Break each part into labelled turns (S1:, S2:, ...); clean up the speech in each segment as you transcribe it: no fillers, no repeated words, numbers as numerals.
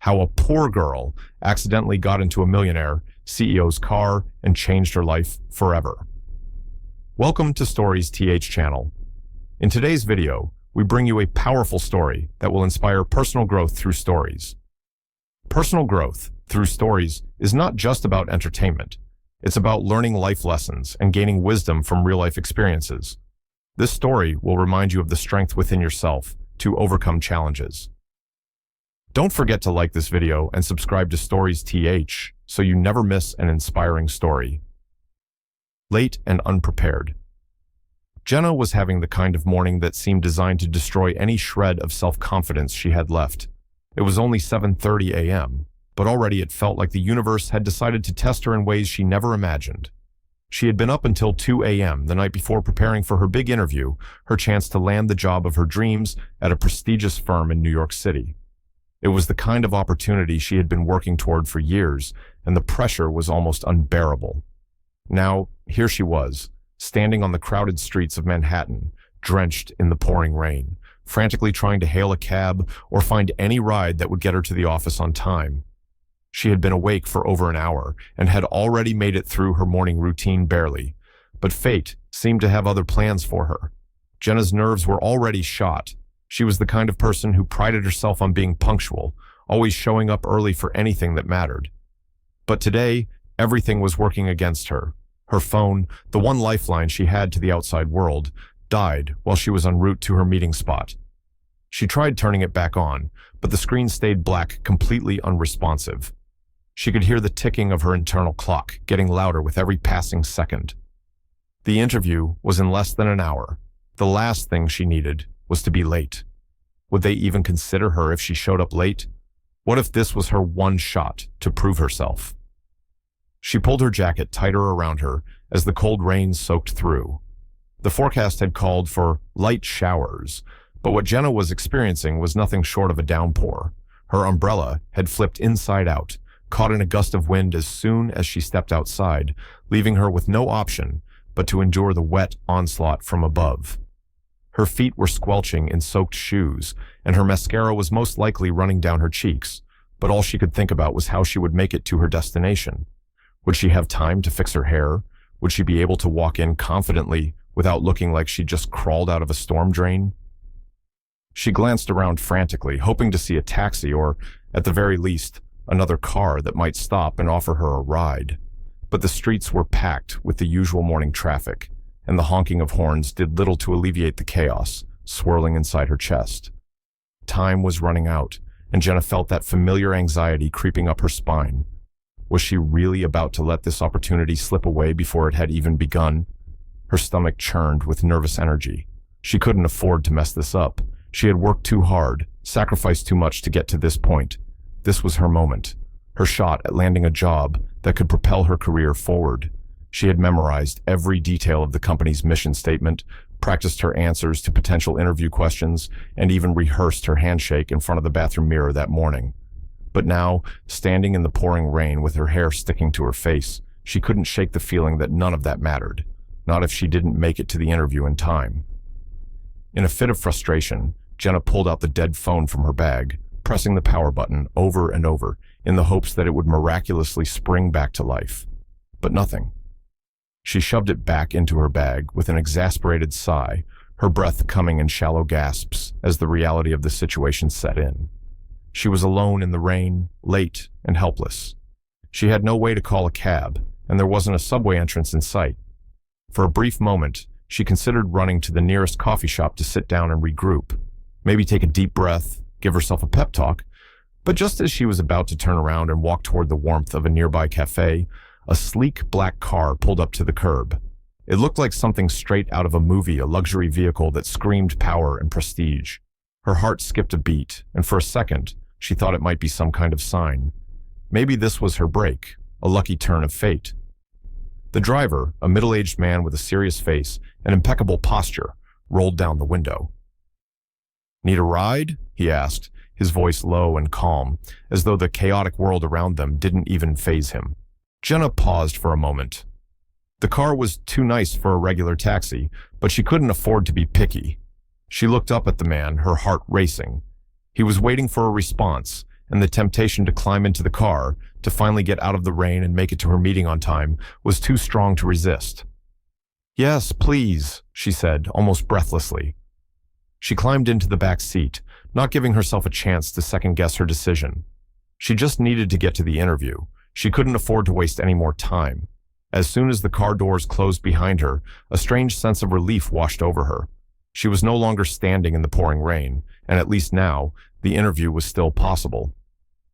S1: how a poor girl accidentally got into a millionaire CEO's car and changed her life forever. Welcome to Stories TH channel. In today's video, we bring you a powerful story that will inspire personal growth through stories. Personal growth through stories is not just about entertainment. It's about learning life lessons and gaining wisdom from real-life experiences. This story will remind you of the strength within yourself to overcome challenges. Don't forget to like this video and subscribe to Stories TH so you never miss an inspiring story. Late and unprepared. Jenna was having the kind of morning that seemed designed to destroy any shred of self-confidence she had left. It was only 7:30 a.m., but already it felt like the universe had decided to test her in ways she never imagined. She had been up until 2 a.m. the night before preparing for her big interview, her chance to land the job of her dreams at a prestigious firm in New York City. It was the kind of opportunity she had been working toward for years, and the pressure was almost unbearable. Now, here she was, standing on the crowded streets of Manhattan, drenched in the pouring rain, frantically trying to hail a cab or find any ride that would get her to the office on time. She had been awake for over an hour and had already made it through her morning routine barely, but fate seemed to have other plans for her. Jenna's nerves were already shot. She was the kind of person who prided herself on being punctual, always showing up early for anything that mattered. But today, everything was working against her. Her phone, the one lifeline she had to the outside world, died while she was en route to her meeting spot. She tried turning it back on, but the screen stayed black, completely unresponsive. She could hear the ticking of her internal clock, getting louder with every passing second. The interview was in less than an hour. The last thing she needed was to be late. Would they even consider her if she showed up late? What if this was her one shot to prove herself? She pulled her jacket tighter around her as the cold rain soaked through. The forecast had called for light showers, but what Jenna was experiencing was nothing short of a downpour. Her umbrella had flipped inside out, caught in a gust of wind as soon as she stepped outside, leaving her with no option but to endure the wet onslaught from above. Her feet were squelching in soaked shoes, and her mascara was most likely running down her cheeks, but all she could think about was how she would make it to her destination. Would she have time to fix her hair? Would she be able to walk in confidently without looking like she'd just crawled out of a storm drain? She glanced around frantically, hoping to see a taxi or, at the very least, another car that might stop and offer her a ride. But the streets were packed with the usual morning traffic, and the honking of horns did little to alleviate the chaos swirling inside her chest. Time was running out, and Jenna felt that familiar anxiety creeping up her spine. Was she really about to let this opportunity slip away before it had even begun? Her stomach churned with nervous energy. She couldn't afford to mess this up. She had worked too hard, sacrificed too much to get to this point. This was her moment, her shot at landing a job that could propel her career forward. She had memorized every detail of the company's mission statement, practiced her answers to potential interview questions, and even rehearsed her handshake in front of the bathroom mirror that morning. But now, standing in the pouring rain with her hair sticking to her face, she couldn't shake the feeling that none of that mattered, not if she didn't make it to the interview in time. In a fit of frustration, Jenna pulled out the dead phone from her bag, pressing the power button over and over in the hopes that it would miraculously spring back to life. But nothing. She shoved it back into her bag with an exasperated sigh, her breath coming in shallow gasps as the reality of the situation set in. She was alone in the rain, late and helpless. She had no way to call a cab, and there wasn't a subway entrance in sight. For a brief moment, she considered running to the nearest coffee shop to sit down and regroup, maybe take a deep breath, give herself a pep talk, but just as she was about to turn around and walk toward the warmth of a nearby cafe, a sleek black car pulled up to the curb. It looked like something straight out of a movie, a luxury vehicle that screamed power and prestige. Her heart skipped a beat, and for a second, she thought it might be some kind of sign. Maybe this was her break, a lucky turn of fate. The driver, a middle-aged man with a serious face and impeccable posture, rolled down the window. "Need a ride?" he asked, his voice low and calm, as though the chaotic world around them didn't even faze him. Jenna paused for a moment. The car was too nice for a regular taxi, but she couldn't afford to be picky. She looked up at the man, her heart racing. He was waiting for a response, and the temptation to climb into the car, to finally get out of the rain and make it to her meeting on time, was too strong to resist. "Yes, please," she said, almost breathlessly. She climbed into the back seat, not giving herself a chance to second-guess her decision. She just needed to get to the interview. She couldn't afford to waste any more time. As soon as the car doors closed behind her, a strange sense of relief washed over her. She was no longer standing in the pouring rain, and at least now, the interview was still possible.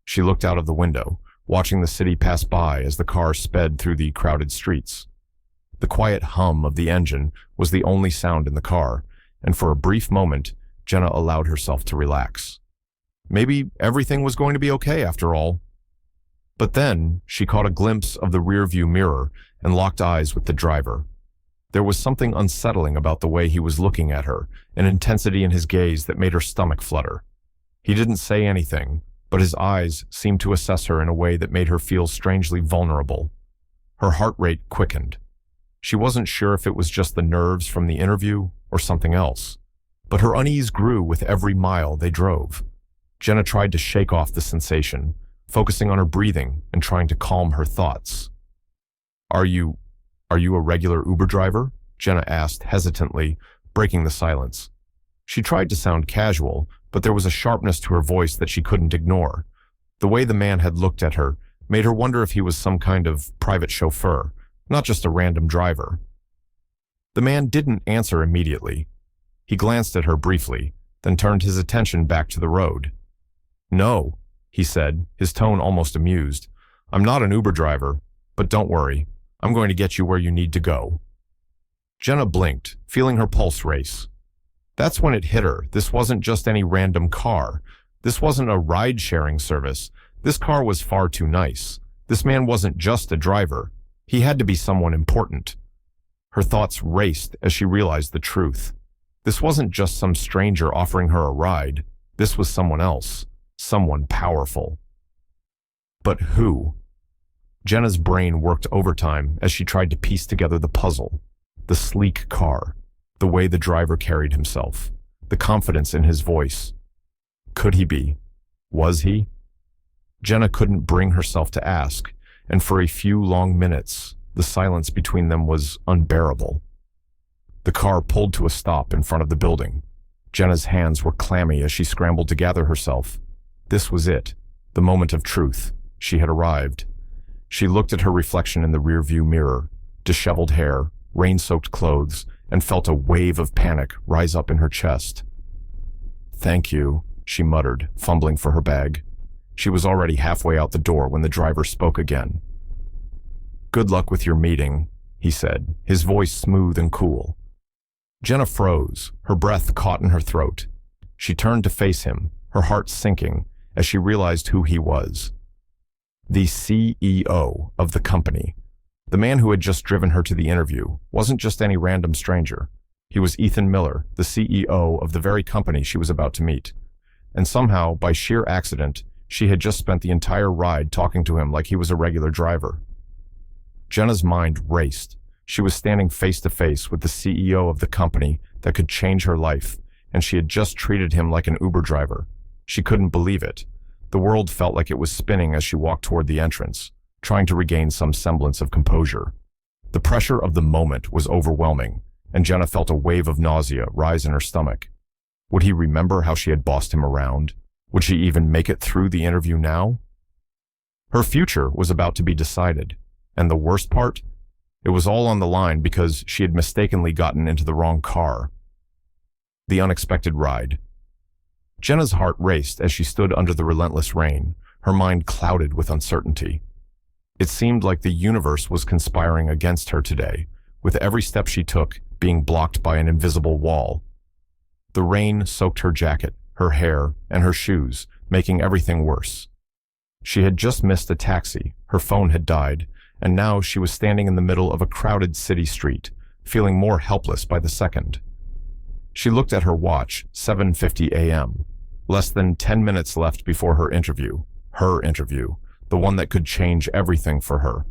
S1: She looked out of the window, watching the city pass by as the car sped through the crowded streets. The quiet hum of the engine was the only sound in the car, and for a brief moment, Jenna allowed herself to relax. Maybe everything was going to be okay after all. But then, she caught a glimpse of the rearview mirror and locked eyes with the driver. There was something unsettling about the way he was looking at her, an intensity in his gaze that made her stomach flutter. He didn't say anything, but his eyes seemed to assess her in a way that made her feel strangely vulnerable. Her heart rate quickened. She wasn't sure if it was just the nerves from the interview or something else, but her unease grew with every mile they drove. Jenna tried to shake off the sensation, focusing on her breathing and trying to calm her thoughts. Are you a regular Uber driver?" Jenna asked hesitantly, breaking the silence. She tried to sound casual, but there was a sharpness to her voice that she couldn't ignore. The way the man had looked at her made her wonder if he was some kind of private chauffeur, not just a random driver. The man didn't answer immediately. He glanced at her briefly, then turned his attention back to the road. "No," he said, his tone almost amused. "I'm not an Uber driver, but don't worry. I'm going to get you where you need to go." Jenna blinked, feeling her pulse race. That's when it hit her. This wasn't just any random car. This wasn't a ride-sharing service. This car was far too nice. This man wasn't just a driver. He had to be someone important. Her thoughts raced as she realized the truth. This wasn't just some stranger offering her a ride. This was someone else. Someone powerful. But who? Jenna's brain worked overtime as she tried to piece together the puzzle. The sleek car, the way the driver carried himself, the confidence in his voice. Could he be? Was he? Jenna couldn't bring herself to ask, and for a few long minutes, the silence between them was unbearable. The car pulled to a stop in front of the building. Jenna's hands were clammy as she scrambled to gather herself. This was it, the moment of truth. She had arrived. She looked at her reflection in the rearview mirror, disheveled hair, rain-soaked clothes, and felt a wave of panic rise up in her chest. "Thank you," she muttered, fumbling for her bag. She was already halfway out the door when the driver spoke again. "Good luck with your meeting," he said, his voice smooth and cool. Jenna froze, her breath caught in her throat. She turned to face him, her heart sinking as she realized who he was. The CEO of the company. The man who had just driven her to the interview wasn't just any random stranger. He was Ethan Miller, the CEO of the very company she was about to meet. And somehow, by sheer accident, she had just spent the entire ride talking to him like he was a regular driver. Jenna's mind raced. She was standing face to face with the CEO of the company that could change her life, and she had just treated him like an Uber driver. She couldn't believe it. The world felt like it was spinning as she walked toward the entrance, trying to regain some semblance of composure. The pressure of the moment was overwhelming, and Jenna felt a wave of nausea rise in her stomach. Would he remember how she had bossed him around? Would she even make it through the interview now? Her future was about to be decided, and the worst part? It was all on the line because she had mistakenly gotten into the wrong car. The unexpected ride. Jenna's heart raced as she stood under the relentless rain, her mind clouded with uncertainty. It seemed like the universe was conspiring against her today, with every step she took being blocked by an invisible wall. The rain soaked her jacket, her hair, and her shoes, making everything worse. She had just missed a taxi, her phone had died, and now she was standing in the middle of a crowded city street, feeling more helpless by the second. She looked at her watch, 7:50 a.m. Less than 10 minutes left before her interview, the one that could change everything for her.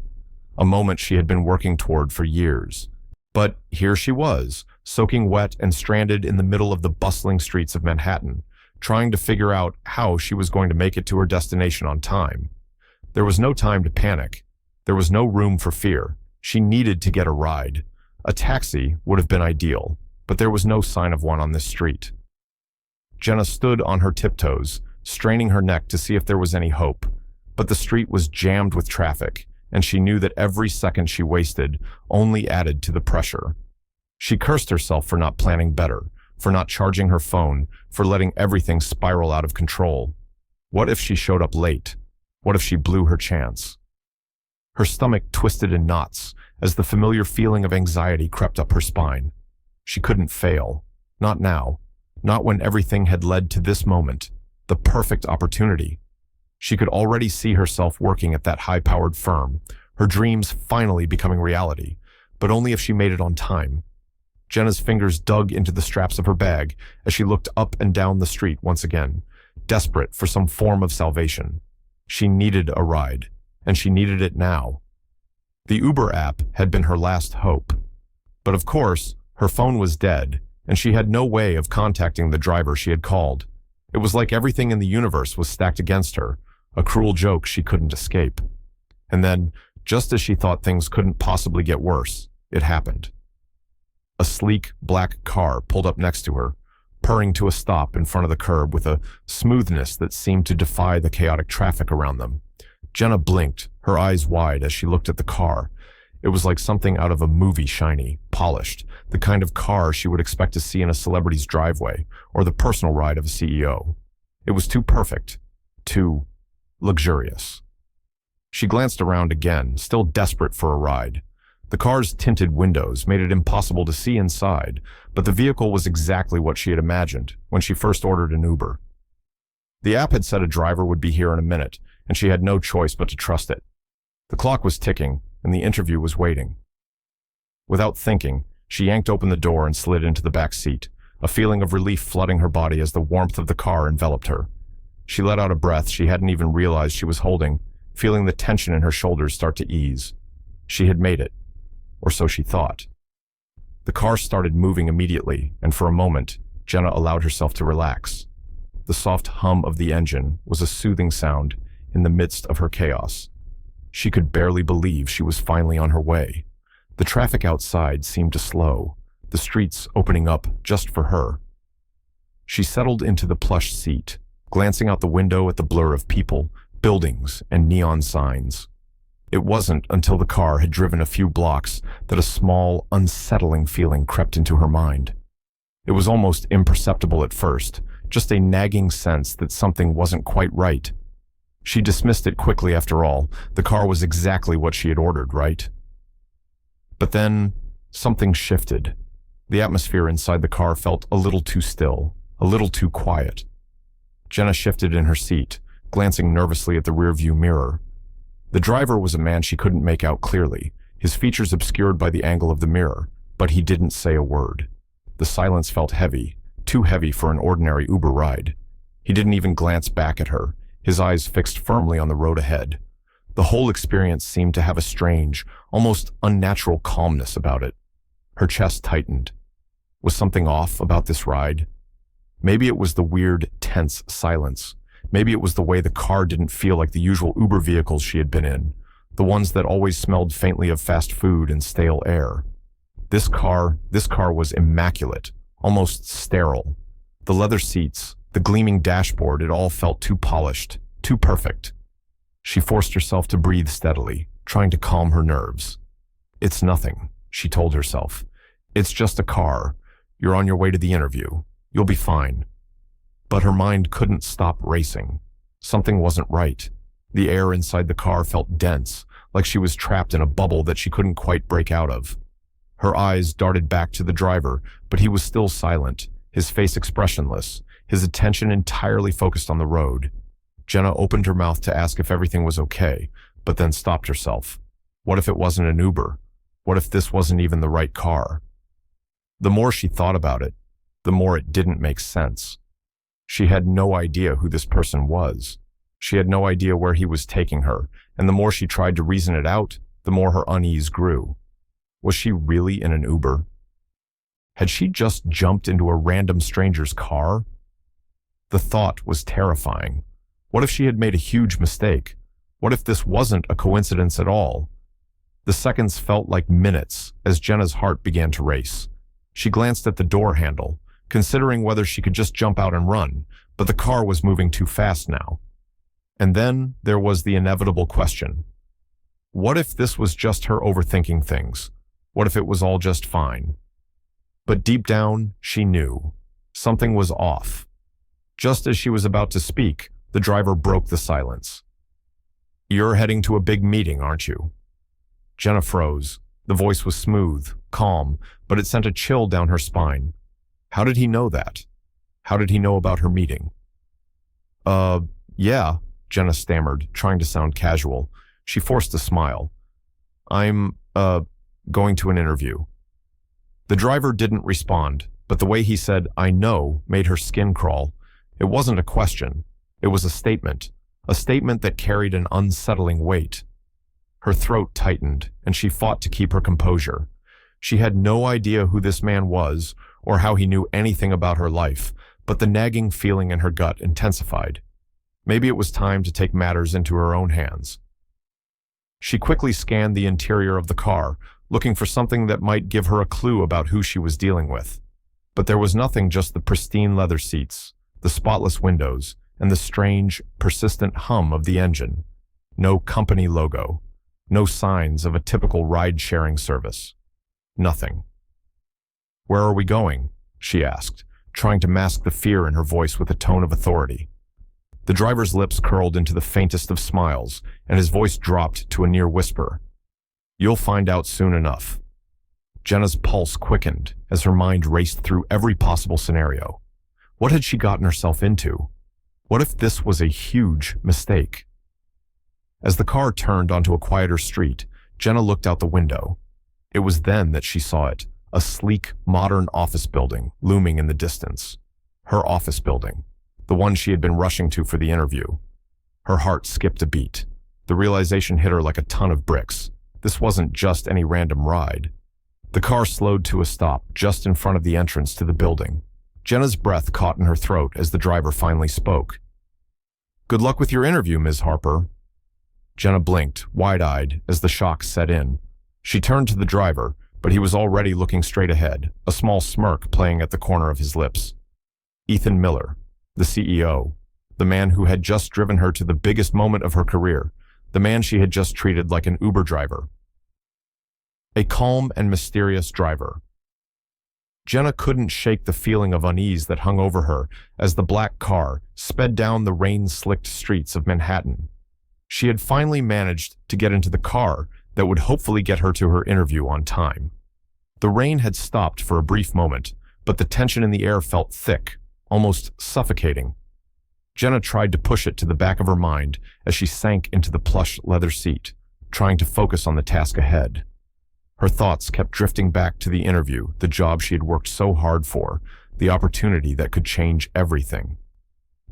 S1: A moment she had been working toward for years. But here she was, soaking wet and stranded in the middle of the bustling streets of Manhattan, trying to figure out how she was going to make it to her destination on time. There was no time to panic. There was no room for fear. She needed to get a ride. A taxi would have been ideal, but there was no sign of one on this street. Jenna stood on her tiptoes, straining her neck to see if there was any hope, but the street was jammed with traffic, and she knew that every second she wasted only added to the pressure. She cursed herself for not planning better, for not charging her phone, for letting everything spiral out of control. What if she showed up late? What if she blew her chance? Her stomach twisted in knots as the familiar feeling of anxiety crept up her spine. She couldn't fail. Not now. Not when everything had led to this moment, the perfect opportunity. She could already see herself working at that high-powered firm, her dreams finally becoming reality, but only if she made it on time. Jenna's fingers dug into the straps of her bag as she looked up and down the street once again, desperate for some form of salvation. She needed a ride, and she needed it now. The Uber app had been her last hope. But of course, her phone was dead, and she had no way of contacting the driver she had called. It was like everything in the universe was stacked against her, a cruel joke she couldn't escape. And then, just as she thought things couldn't possibly get worse, it happened. A sleek, black car pulled up next to her, purring to a stop in front of the curb with a smoothness that seemed to defy the chaotic traffic around them. Jenna blinked, her eyes wide as she looked at the car. It was like something out of a movie, shiny, polished, the kind of car she would expect to see in a celebrity's driveway or the personal ride of a CEO. It was too perfect, too luxurious. She glanced around again, still desperate for a ride. The car's tinted windows made it impossible to see inside, but the vehicle was exactly what she had imagined when she first ordered an Uber. The app had said a driver would be here in a minute, and she had no choice but to trust it. The clock was ticking, and the interview was waiting. Without thinking, she yanked open the door and slid into the back seat, a feeling of relief flooding her body as the warmth of the car enveloped her. She let out a breath she hadn't even realized she was holding, feeling the tension in her shoulders start to ease. She had made it. Or so she thought. The car started moving immediately, and for a moment, Jenna allowed herself to relax. The soft hum of the engine was a soothing sound in the midst of her chaos. She could barely believe she was finally on her way. The traffic outside seemed to slow, the streets opening up just for her. She settled into the plush seat, glancing out the window at the blur of people, buildings, and neon signs. It wasn't until the car had driven a few blocks that a small, unsettling feeling crept into her mind. It was almost imperceptible at first, just a nagging sense that something wasn't quite right. She dismissed it quickly after all. The car was exactly what she had ordered, right? But then, something shifted. The atmosphere inside the car felt a little too still, a little too quiet. Jenna shifted in her seat, glancing nervously at the rearview mirror. The driver was a man she couldn't make out clearly, his features obscured by the angle of the mirror, but he didn't say a word. The silence felt heavy, too heavy for an ordinary Uber ride. He didn't even glance back at her, his eyes fixed firmly on the road ahead. The whole experience seemed to have a strange, almost unnatural calmness about it. Her chest tightened. Was something off about this ride? Maybe it was the weird, tense silence. Maybe it was the way the car didn't feel like the usual Uber vehicles she had been in, the ones that always smelled faintly of fast food and stale air. This car was immaculate, almost sterile. The leather seats, the gleaming dashboard, it all felt too polished, too perfect. She forced herself to breathe steadily, trying to calm her nerves. "It's nothing," she told herself. "It's just a car. You're on your way to the interview. You'll be fine." But her mind couldn't stop racing. Something wasn't right. The air inside the car felt dense, like she was trapped in a bubble that she couldn't quite break out of. Her eyes darted back to the driver, but he was still silent, his face expressionless, his attention entirely focused on the road. Jenna opened her mouth to ask if everything was okay, but then stopped herself. What if it wasn't an Uber? What if this wasn't even the right car? The more she thought about it, the more it didn't make sense. She had no idea who this person was. She had no idea where he was taking her, and the more she tried to reason it out, the more her unease grew. Was she really in an Uber? Had she just jumped into a random stranger's car? The thought was terrifying. What if she had made a huge mistake? What if this wasn't a coincidence at all? The seconds felt like minutes as Jenna's heart began to race. She glanced at the door handle, considering whether she could just jump out and run, but the car was moving too fast now. And then there was the inevitable question. What if this was just her overthinking things? What if it was all just fine? But deep down, she knew. Something was off. Just as she was about to speak, the driver broke the silence. "You're heading to a big meeting, aren't you?" Jenna froze. The voice was smooth, calm, but it sent a chill down her spine. How did he know that? How did he know about her meeting? Yeah, Jenna stammered, trying to sound casual. She forced a smile. "I'm, going to an interview." The driver didn't respond, but the way he said, "I know," made her skin crawl. It wasn't a question. It was a statement that carried an unsettling weight. Her throat tightened, and she fought to keep her composure. She had no idea who this man was or how he knew anything about her life, but the nagging feeling in her gut intensified. Maybe it was time to take matters into her own hands. She quickly scanned the interior of the car, looking for something that might give her a clue about who she was dealing with. But there was nothing, just the pristine leather seats, the spotless windows, and the strange, persistent hum of the engine. No company logo. No signs of a typical ride-sharing service. Nothing. "Where are we going?" she asked, trying to mask the fear in her voice with a tone of authority. The driver's lips curled into the faintest of smiles, and his voice dropped to a near whisper. "You'll find out soon enough." Jenna's pulse quickened as her mind raced through every possible scenario. What had she gotten herself into? What if this was a huge mistake? As the car turned onto a quieter street, Jenna looked out the window. It was then that she saw it, a sleek, modern office building looming in the distance. Her office building, the one she had been rushing to for the interview. Her heart skipped a beat. The realization hit her like a ton of bricks. This wasn't just any random ride. The car slowed to a stop just in front of the entrance to the building. Jenna's breath caught in her throat as the driver finally spoke. "Good luck with your interview, Ms. Harper." Jenna blinked, wide-eyed, as the shock set in. She turned to the driver, but he was already looking straight ahead, a small smirk playing at the corner of his lips. Ethan Miller, the CEO, the man who had just driven her to the biggest moment of her career, the man she had just treated like an Uber driver. A calm and mysterious driver. Jenna couldn't shake the feeling of unease that hung over her as the black car sped down the rain-slicked streets of Manhattan. She had finally managed to get into the car that would hopefully get her to her interview on time. The rain had stopped for a brief moment, but the tension in the air felt thick, almost suffocating. Jenna tried to push it to the back of her mind as she sank into the plush leather seat, trying to focus on the task ahead. Her thoughts kept drifting back to the interview, the job she had worked so hard for, the opportunity that could change everything.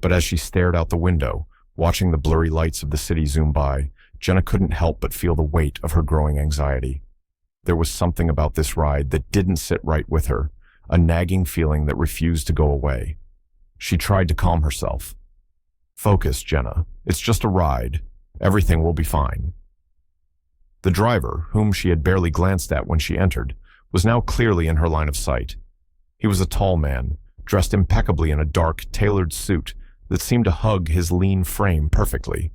S1: But as she stared out the window, watching the blurry lights of the city zoom by, Jenna couldn't help but feel the weight of her growing anxiety. There was something about this ride that didn't sit right with her, a nagging feeling that refused to go away. She tried to calm herself. "Focus, Jenna. It's just a ride. Everything will be fine." The driver, whom she had barely glanced at when she entered, was now clearly in her line of sight. He was a tall man, dressed impeccably in a dark, tailored suit that seemed to hug his lean frame perfectly.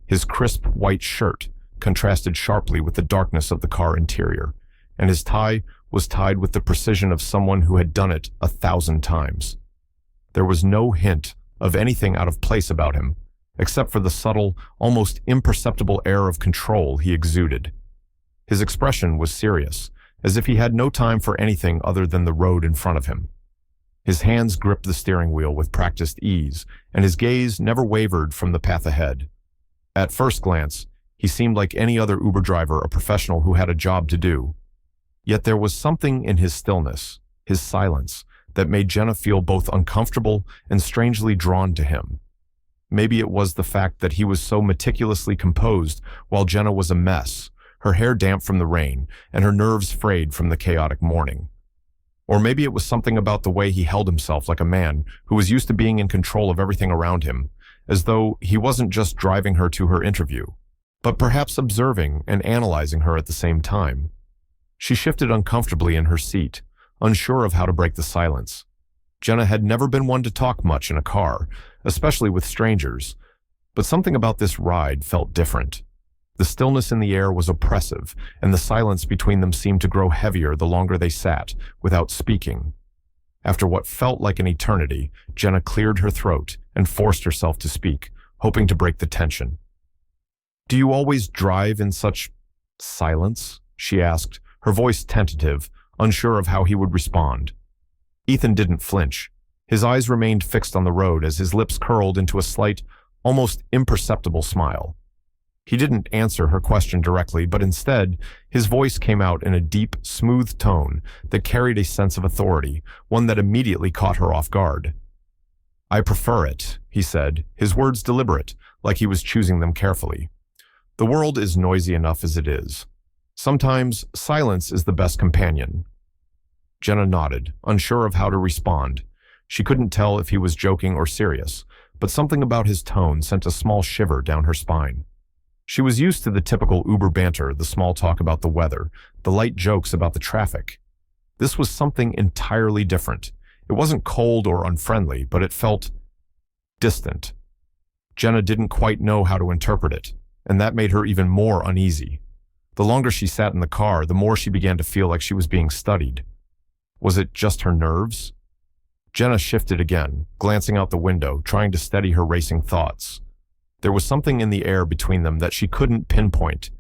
S1: His crisp white shirt contrasted sharply with the darkness of the car interior, and his tie was tied with the precision of someone who had done it 1,000 times. There was no hint of anything out of place about him, except for the subtle, almost imperceptible air of control he exuded. His expression was serious, as if he had no time for anything other than the road in front of him. His hands gripped the steering wheel with practiced ease, and his gaze never wavered from the path ahead. At first glance, he seemed like any other Uber driver, a professional who had a job to do. Yet there was something in his stillness, his silence, that made Jenna feel both uncomfortable and strangely drawn to him. Maybe it was the fact that he was so meticulously composed while Jenna was a mess, her hair damp from the rain and her nerves frayed from the chaotic morning. Or maybe it was something about the way he held himself like a man who was used to being in control of everything around him, as though he wasn't just driving her to her interview, but perhaps observing and analyzing her at the same time. She shifted uncomfortably in her seat, unsure of how to break the silence. Jenna had never been one to talk much in a car, especially with strangers, but something about this ride felt different. The stillness in the air was oppressive, and the silence between them seemed to grow heavier the longer they sat, without speaking. After what felt like an eternity, Jenna cleared her throat and forced herself to speak, hoping to break the tension. "Do you always drive in such silence?" she asked, her voice tentative, unsure of how he would respond. Ethan didn't flinch. His eyes remained fixed on the road as his lips curled into a slight, almost imperceptible smile. He didn't answer her question directly, but instead, his voice came out in a deep, smooth tone that carried a sense of authority, one that immediately caught her off guard. "I prefer it," he said, his words deliberate, like he was choosing them carefully. "The world is noisy enough as it is. Sometimes silence is the best companion." Jenna nodded, unsure of how to respond. She couldn't tell if he was joking or serious, but something about his tone sent a small shiver down her spine. She was used to the typical Uber banter, the small talk about the weather, the light jokes about the traffic. This was something entirely different. It wasn't cold or unfriendly, but it felt distant. Jenna didn't quite know how to interpret it, and that made her even more uneasy. The longer she sat in the car, the more she began to feel like she was being studied. Was it just her nerves? Jenna shifted again, glancing out the window, trying to steady her racing thoughts. There was something in the air between them that she couldn't pinpoint.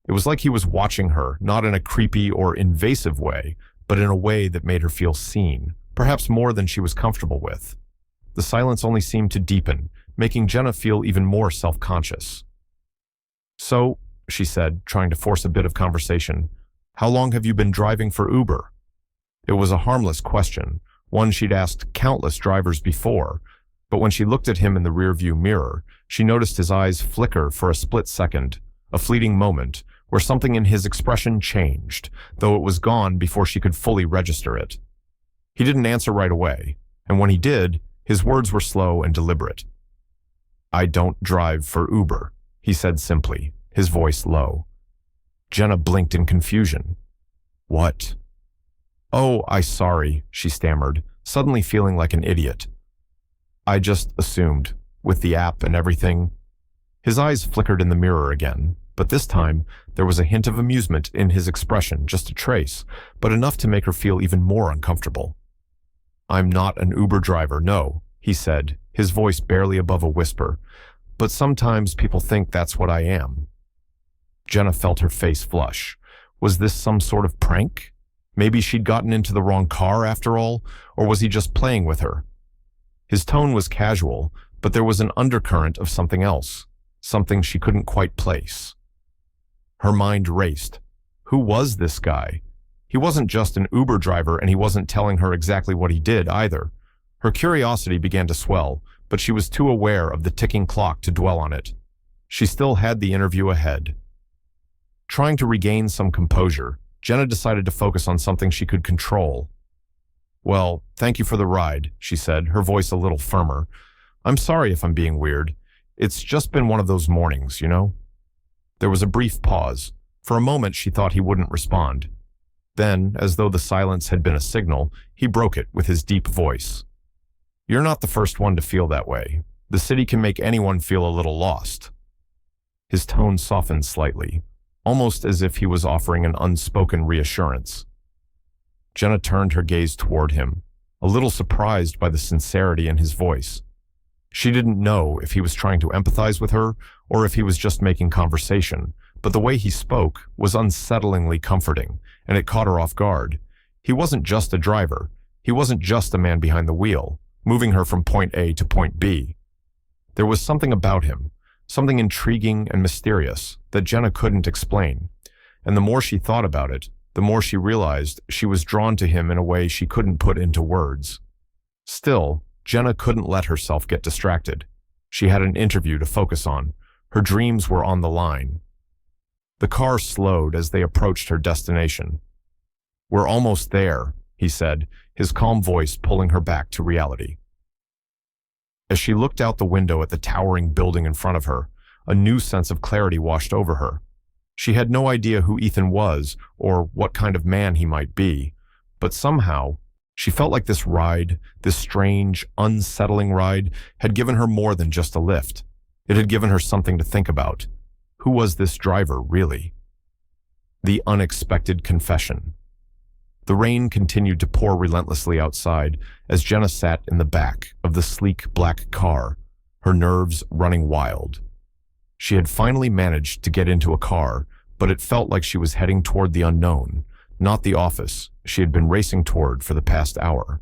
S1: It was like he was watching her, not in a creepy or invasive way, but in a way that made her feel seen, perhaps more than she was comfortable with. The silence only seemed to deepen, making Jenna feel even more self-conscious. "So," she said, trying to force a bit of conversation, "how long have you been driving for Uber?" It was a harmless question, one she'd asked countless drivers before, but when she looked at him in the rearview mirror, she noticed his eyes flicker for a split second, a fleeting moment, where something in his expression changed, though it was gone before she could fully register it. He didn't answer right away, and when he did, his words were slow and deliberate. "I don't drive for Uber," he said simply, his voice low. Jenna blinked in confusion. "What?" "Oh, sorry," she stammered, suddenly feeling like an idiot. "I just assumed, with the app and everything." His eyes flickered in the mirror again, but this time there was a hint of amusement in his expression, just a trace, but enough to make her feel even more uncomfortable. "I'm not an Uber driver, no," he said, his voice barely above a whisper, "but sometimes people think that's what I am." Jenna felt her face flush. Was this some sort of prank? Maybe she'd gotten into the wrong car after all, or was he just playing with her? His tone was casual, but there was an undercurrent of something else, something she couldn't quite place. Her mind raced. Who was this guy? He wasn't just an Uber driver, and he wasn't telling her exactly what he did either. Her curiosity began to swell, but she was too aware of the ticking clock to dwell on it. She still had the interview ahead. Trying to regain some composure, Jenna decided to focus on something she could control. "Well, thank you for the ride," she said, her voice a little firmer. "I'm sorry if I'm being weird. It's just been one of those mornings, you know?" There was a brief pause. For a moment, she thought he wouldn't respond. Then, as though the silence had been a signal, he broke it with his deep voice. "You're not the first one to feel that way. The city can make anyone feel a little lost." His tone softened slightly, almost as if he was offering an unspoken reassurance. Jenna turned her gaze toward him, a little surprised by the sincerity in his voice. She didn't know if he was trying to empathize with her or if he was just making conversation, but the way he spoke was unsettlingly comforting, and it caught her off guard. He wasn't just a driver. He wasn't just a man behind the wheel, moving her from point A to point B. There was something about him, something intriguing and mysterious that Jenna couldn't explain, and the more she thought about it, the more she realized she was drawn to him in a way she couldn't put into words. Still, Jenna couldn't let herself get distracted. She had an interview to focus on. Her dreams were on the line. The car slowed as they approached her destination. "We're almost there," he said, his calm voice pulling her back to reality. As she looked out the window at the towering building in front of her, a new sense of clarity washed over her. She had no idea who Ethan was or what kind of man he might be, but somehow she felt like this ride, this strange, unsettling ride, had given her more than just a lift. It had given her something to think about. Who was this driver, really? The unexpected confession. The rain continued to pour relentlessly outside as Jenna sat in the back of the sleek black car, her nerves running wild. She had finally managed to get into a car, but it felt like she was heading toward the unknown, not the office she had been racing toward for the past hour.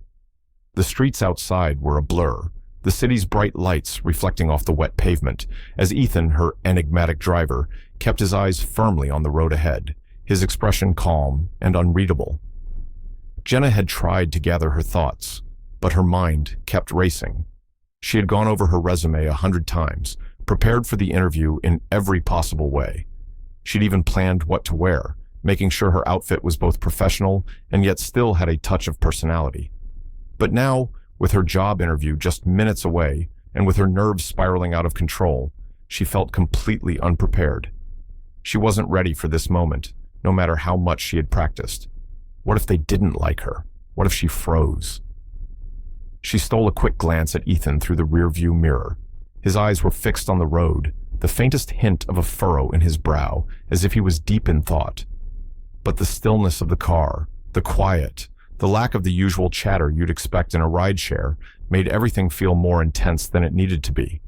S1: The streets outside were a blur, the city's bright lights reflecting off the wet pavement, as Ethan, her enigmatic driver, kept his eyes firmly on the road ahead, his expression calm and unreadable. Jenna had tried to gather her thoughts, but her mind kept racing. She had gone over her resume 100 times, prepared for the interview in every possible way. She'd even planned what to wear, making sure her outfit was both professional and yet still had a touch of personality. But now, with her job interview just minutes away, and with her nerves spiraling out of control, she felt completely unprepared. She wasn't ready for this moment, no matter how much she had practiced. What if they didn't like her? What if she froze? She stole a quick glance at Ethan through the rearview mirror. His eyes were fixed on the road, the faintest hint of a furrow in his brow, as if he was deep in thought. But the stillness of the car, the quiet, the lack of the usual chatter you'd expect in a rideshare made everything feel more intense than it needed to be.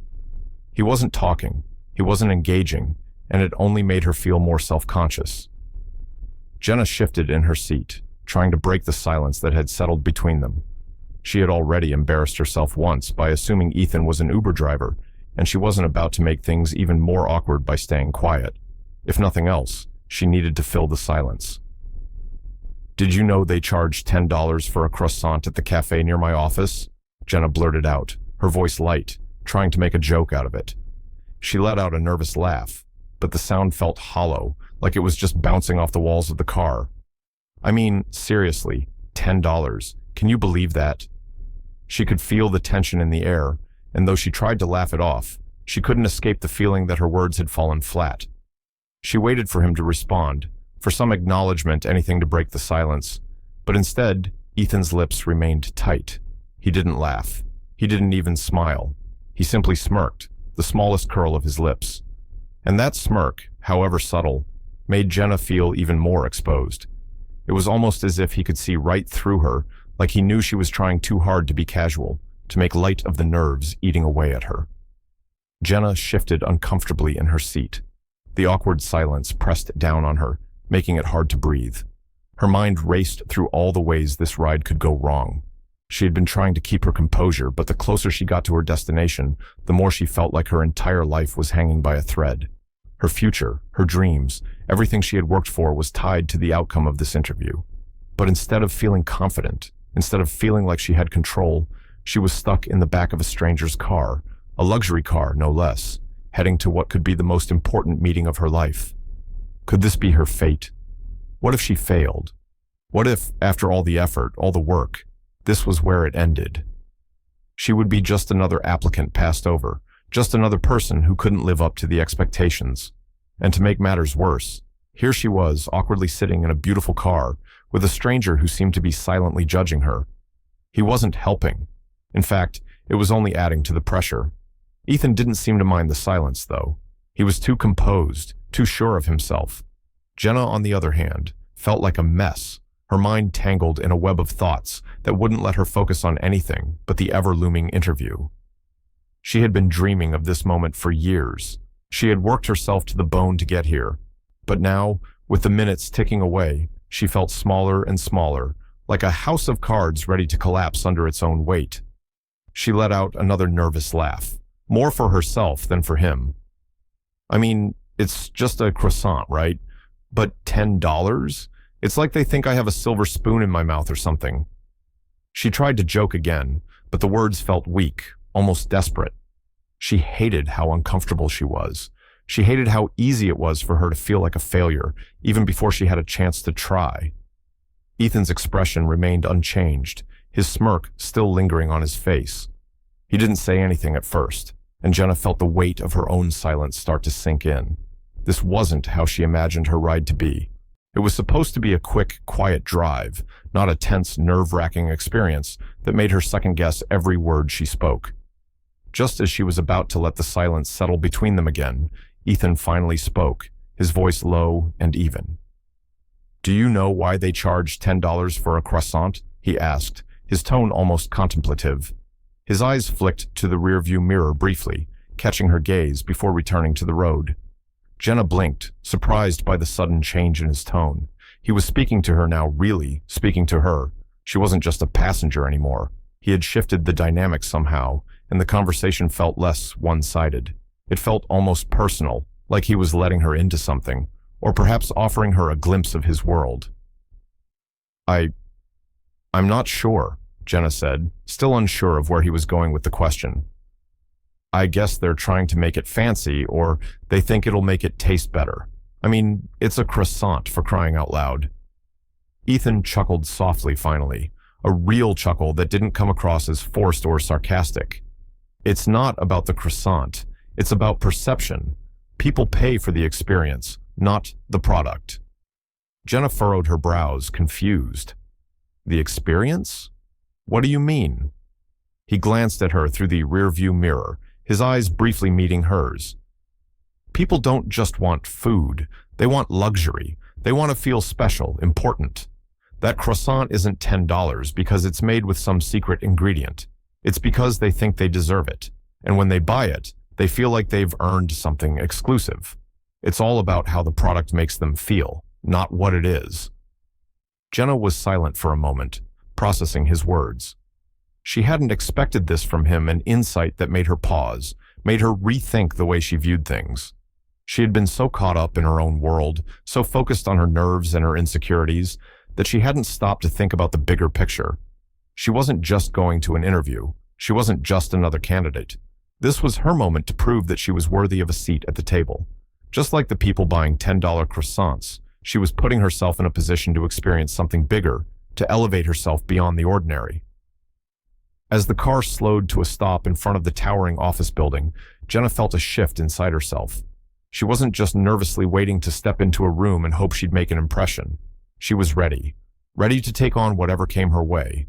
S1: He wasn't talking, he wasn't engaging, and it only made her feel more self-conscious. Jenna shifted in her seat, trying to break the silence that had settled between them. She had already embarrassed herself once by assuming Ethan was an Uber driver, and she wasn't about to make things even more awkward by staying quiet. If nothing else, she needed to fill the silence. "Did you know they charge $10 for a croissant at the cafe near my office?" Jenna blurted out, her voice light, trying to make a joke out of it. She let out a nervous laugh, but the sound felt hollow, like it was just bouncing off the walls of the car. "I mean, seriously, $10. Can you believe that?" She could feel the tension in the air, and though she tried to laugh it off, she couldn't escape the feeling that her words had fallen flat. She waited for him to respond, for some acknowledgement, anything to break the silence, but instead, Ethan's lips remained tight. He didn't laugh. He didn't even smile. He simply smirked, the smallest curl of his lips. And that smirk, however subtle, made Jenna feel even more exposed. It was almost as if he could see right through her, like he knew she was trying too hard to be casual, to make light of the nerves eating away at her. Jenna shifted uncomfortably in her seat. The awkward silence pressed down on her, making it hard to breathe. Her mind raced through all the ways this ride could go wrong. She had been trying to keep her composure, but the closer she got to her destination, the more she felt like her entire life was hanging by a thread. Her future, her dreams, everything she had worked for was tied to the outcome of this interview. But instead of feeling confident, instead of feeling like she had control, she was stuck in the back of a stranger's car, a luxury car, no less, heading to what could be the most important meeting of her life. Could this be her fate? What if she failed? What if, after all the effort, all the work, this was where it ended? She would be just another applicant passed over, just another person who couldn't live up to the expectations. And to make matters worse, here she was, awkwardly sitting in a beautiful car, with a stranger who seemed to be silently judging her. He wasn't helping. In fact, it was only adding to the pressure. Ethan didn't seem to mind the silence, though. He was too composed, too sure of himself. Jenna, on the other hand, felt like a mess, her mind tangled in a web of thoughts that wouldn't let her focus on anything but the ever-looming interview. She had been dreaming of this moment for years. She had worked herself to the bone to get here. But now, with the minutes ticking away, she felt smaller and smaller, like a house of cards ready to collapse under its own weight. She let out another nervous laugh, more for herself than for him. "I mean, it's just a croissant, right? But $10? It's like they think I have a silver spoon in my mouth or something." She tried to joke again, but the words felt weak, almost desperate. She hated how uncomfortable she was. She hated how easy it was for her to feel like a failure, even before she had a chance to try. Ethan's expression remained unchanged, his smirk still lingering on his face. He didn't say anything at first, and Jenna felt the weight of her own silence start to sink in. This wasn't how she imagined her ride to be. It was supposed to be a quick, quiet drive, not a tense, nerve-wracking experience that made her second-guess every word she spoke. Just as she was about to let the silence settle between them again, Ethan finally spoke, his voice low and even. "Do you know why they charge $10 for a croissant?" he asked, his tone almost contemplative. His eyes flicked to the rearview mirror briefly, catching her gaze before returning to the road. Jenna blinked, surprised by the sudden change in his tone. He was speaking to her now, really speaking to her. She wasn't just a passenger anymore. He had shifted the dynamic somehow, and the conversation felt less one-sided. It felt almost personal, like he was letting her into something, or perhaps offering her a glimpse of his world. I'm not sure," Jenna said, still unsure of where he was going with the question. "I guess they're trying to make it fancy, or they think it'll make it taste better. I mean, it's a croissant, for crying out loud." Ethan chuckled softly finally, a real chuckle that didn't come across as forced or sarcastic. "It's not about the croissant. It's about perception. People pay for the experience, not the product." Jenna furrowed her brows, confused. "The experience? What do you mean?" He glanced at her through the rearview mirror, his eyes briefly meeting hers. "People don't just want food. They want luxury. They want to feel special, important. That croissant isn't $10 because it's made with some secret ingredient. It's because they think they deserve it. And when they buy it, they feel like they've earned something exclusive. It's all about how the product makes them feel, not what it is." Jenna was silent for a moment, processing his words. She hadn't expected this from him, an insight that made her pause, made her rethink the way she viewed things. She had been so caught up in her own world, so focused on her nerves and her insecurities, that she hadn't stopped to think about the bigger picture. She wasn't just going to an interview. She wasn't just another candidate. This was her moment to prove that she was worthy of a seat at the table. Just like the people buying $10 croissants, she was putting herself in a position to experience something bigger, to elevate herself beyond the ordinary. As the car slowed to a stop in front of the towering office building, Jenna felt a shift inside herself. She wasn't just nervously waiting to step into a room and hope she'd make an impression. She was ready to take on whatever came her way.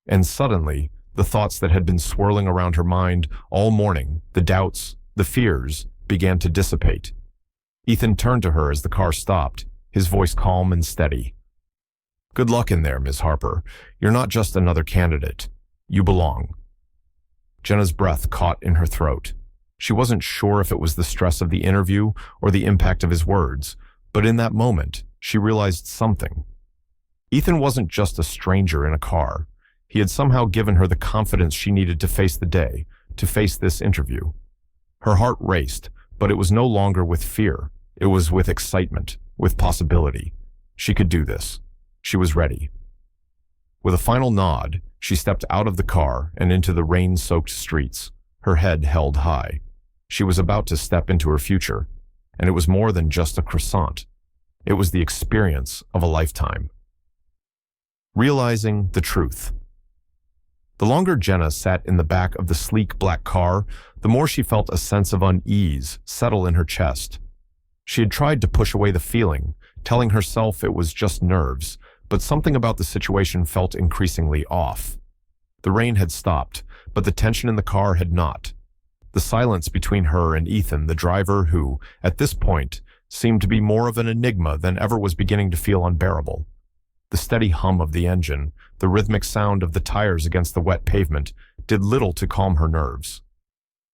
S1: And suddenly, the thoughts that had been swirling around her mind all morning, the doubts, the fears, began to dissipate. Ethan turned to her as the car stopped, his voice calm and steady. "Good luck in there, Ms. Harper. You're not just another candidate. You belong." Jenna's breath caught in her throat. She wasn't sure if it was the stress of the interview or the impact of his words, but in that moment, she realized something. Ethan wasn't just a stranger in a car. He had somehow given her the confidence she needed to face the day, to face this interview. Her heart raced, but it was no longer with fear. It was with excitement, with possibility. She could do this. She was ready. With a final nod, she stepped out of the car and into the rain-soaked streets, her head held high. She was about to step into her future, and it was more than just a croissant. It was the experience of a lifetime. Realizing the truth. The longer Jenna sat in the back of the sleek black car, the more she felt a sense of unease settle in her chest. She had tried to push away the feeling, telling herself it was just nerves, but something about the situation felt increasingly off. The rain had stopped, but the tension in the car had not. The silence between her and Ethan, the driver who, at this point, seemed to be more of an enigma than ever, was beginning to feel unbearable. The steady hum of the engine, the rhythmic sound of the tires against the wet pavement, did little to calm her nerves.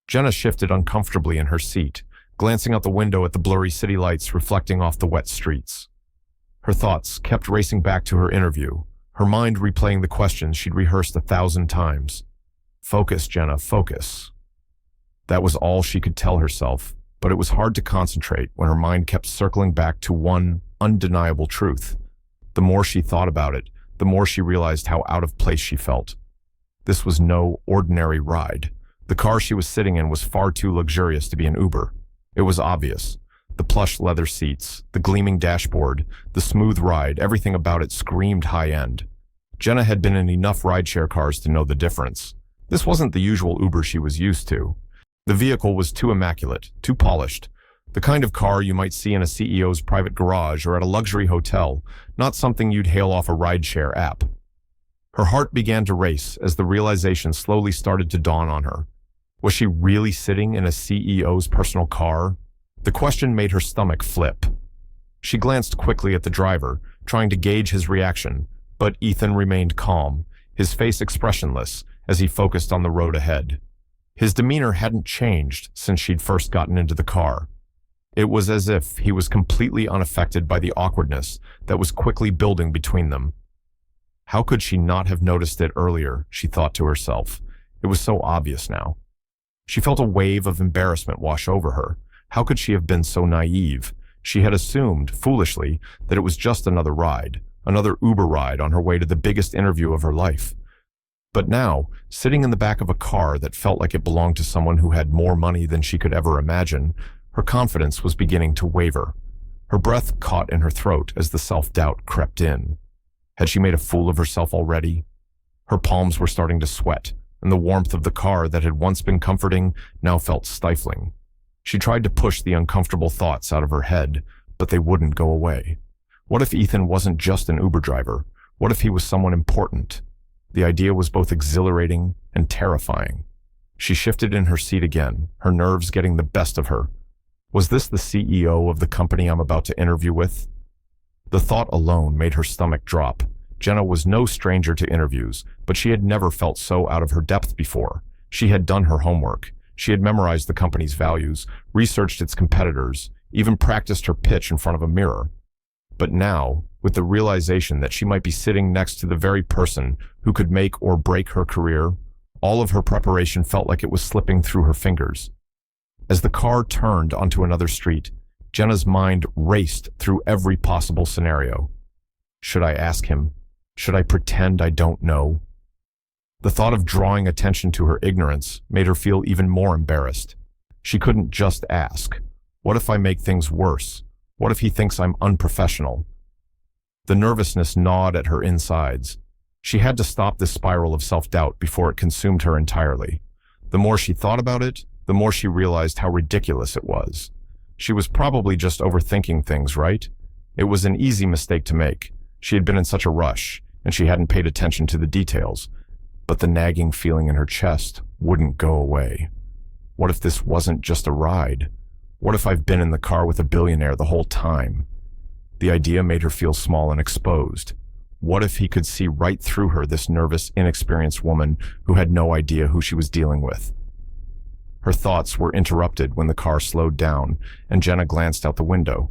S1: Jenna shifted uncomfortably in her seat, glancing out the window at the blurry city lights reflecting off the wet streets. Her thoughts kept racing back to her interview, her mind replaying the questions she'd rehearsed 1,000 times. "Focus, Jenna, focus." That was all she could tell herself, but it was hard to concentrate when her mind kept circling back to one undeniable truth. The more she thought about it, the more she realized how out of place she felt. This was no ordinary ride. The car she was sitting in was far too luxurious to be an Uber. It was obvious. The plush leather seats, the gleaming dashboard, the smooth ride, everything about it screamed high-end. Jenna had been in enough rideshare cars to know the difference. This wasn't the usual Uber she was used to. The vehicle was too immaculate, too polished. The kind of car you might see in a CEO's private garage or at a luxury hotel, not something you'd hail off a rideshare app. Her heart began to race as the realization slowly started to dawn on her. Was she really sitting in a CEO's personal car? The question made her stomach flip. She glanced quickly at the driver, trying to gauge his reaction, but Ethan remained calm, his face expressionless as he focused on the road ahead. His demeanor hadn't changed since she'd first gotten into the car. It was as if he was completely unaffected by the awkwardness that was quickly building between them. How could she not have noticed it earlier, she thought to herself. It was so obvious now. She felt a wave of embarrassment wash over her. How could she have been so naive? She had assumed, foolishly, that it was just another ride, another Uber ride on her way to the biggest interview of her life. But now, sitting in the back of a car that felt like it belonged to someone who had more money than she could ever imagine, her confidence was beginning to waver. Her breath caught in her throat as the self-doubt crept in. Had she made a fool of herself already? Her palms were starting to sweat, and the warmth of the car that had once been comforting now felt stifling. She tried to push the uncomfortable thoughts out of her head, but they wouldn't go away. What if Ethan wasn't just an Uber driver? What if he was someone important? The idea was both exhilarating and terrifying. She shifted in her seat again, her nerves getting the best of her. Was this the CEO of the company I'm about to interview with? The thought alone made her stomach drop. Jenna was no stranger to interviews, but she had never felt so out of her depth before. She had done her homework. She had memorized the company's values, researched its competitors, even practiced her pitch in front of a mirror. But now, with the realization that she might be sitting next to the very person who could make or break her career, all of her preparation felt like it was slipping through her fingers. As the car turned onto another street, Jenna's mind raced through every possible scenario. Should I ask him? Should I pretend I don't know? The thought of drawing attention to her ignorance made her feel even more embarrassed. She couldn't just ask. What if I make things worse? What if he thinks I'm unprofessional? The nervousness gnawed at her insides. She had to stop this spiral of self-doubt before it consumed her entirely. The more she thought about it, the more she realized how ridiculous it was. She was probably just overthinking things, right? It was an easy mistake to make. She had been in such a rush, and she hadn't paid attention to the details. But the nagging feeling in her chest wouldn't go away. What if this wasn't just a ride? What if I've been in the car with a billionaire the whole time? The idea made her feel small and exposed. What if he could see right through her, this nervous, inexperienced woman who had no idea who she was dealing with? Her thoughts were interrupted when the car slowed down, and Jenna glanced out the window.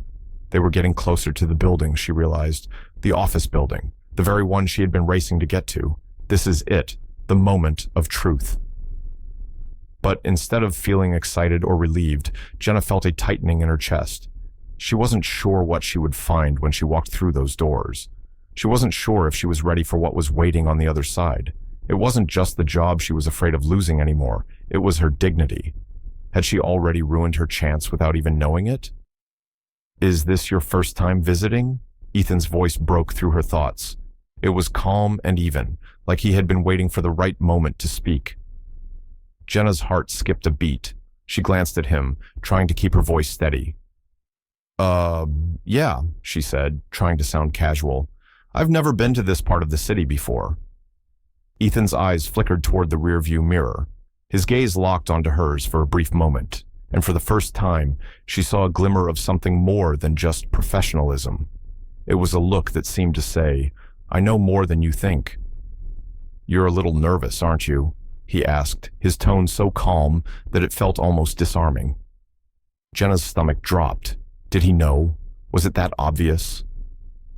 S1: They were getting closer to the building, she realized. The office building, the very one she had been racing to get to. This is it, the moment of truth. But instead of feeling excited or relieved, Jenna felt a tightening in her chest. She wasn't sure what she would find when she walked through those doors. She wasn't sure if she was ready for what was waiting on the other side. It wasn't just the job she was afraid of losing anymore. It was her dignity. Had she already ruined her chance without even knowing it? Is this your first time visiting? Ethan's voice broke through her thoughts. It was calm and even, like he had been waiting for the right moment to speak. Jenna's heart skipped a beat. She glanced at him, trying to keep her voice steady. Yeah, she said, trying to sound casual. I've never been to this part of the city before. Ethan's eyes flickered toward the rearview mirror. His gaze locked onto hers for a brief moment, and for the first time, she saw a glimmer of something more than just professionalism. It was a look that seemed to say, I know more than you think. You're a little nervous, aren't you? He asked, his tone so calm that it felt almost disarming. Jenna's stomach dropped. Did he know? Was it that obvious?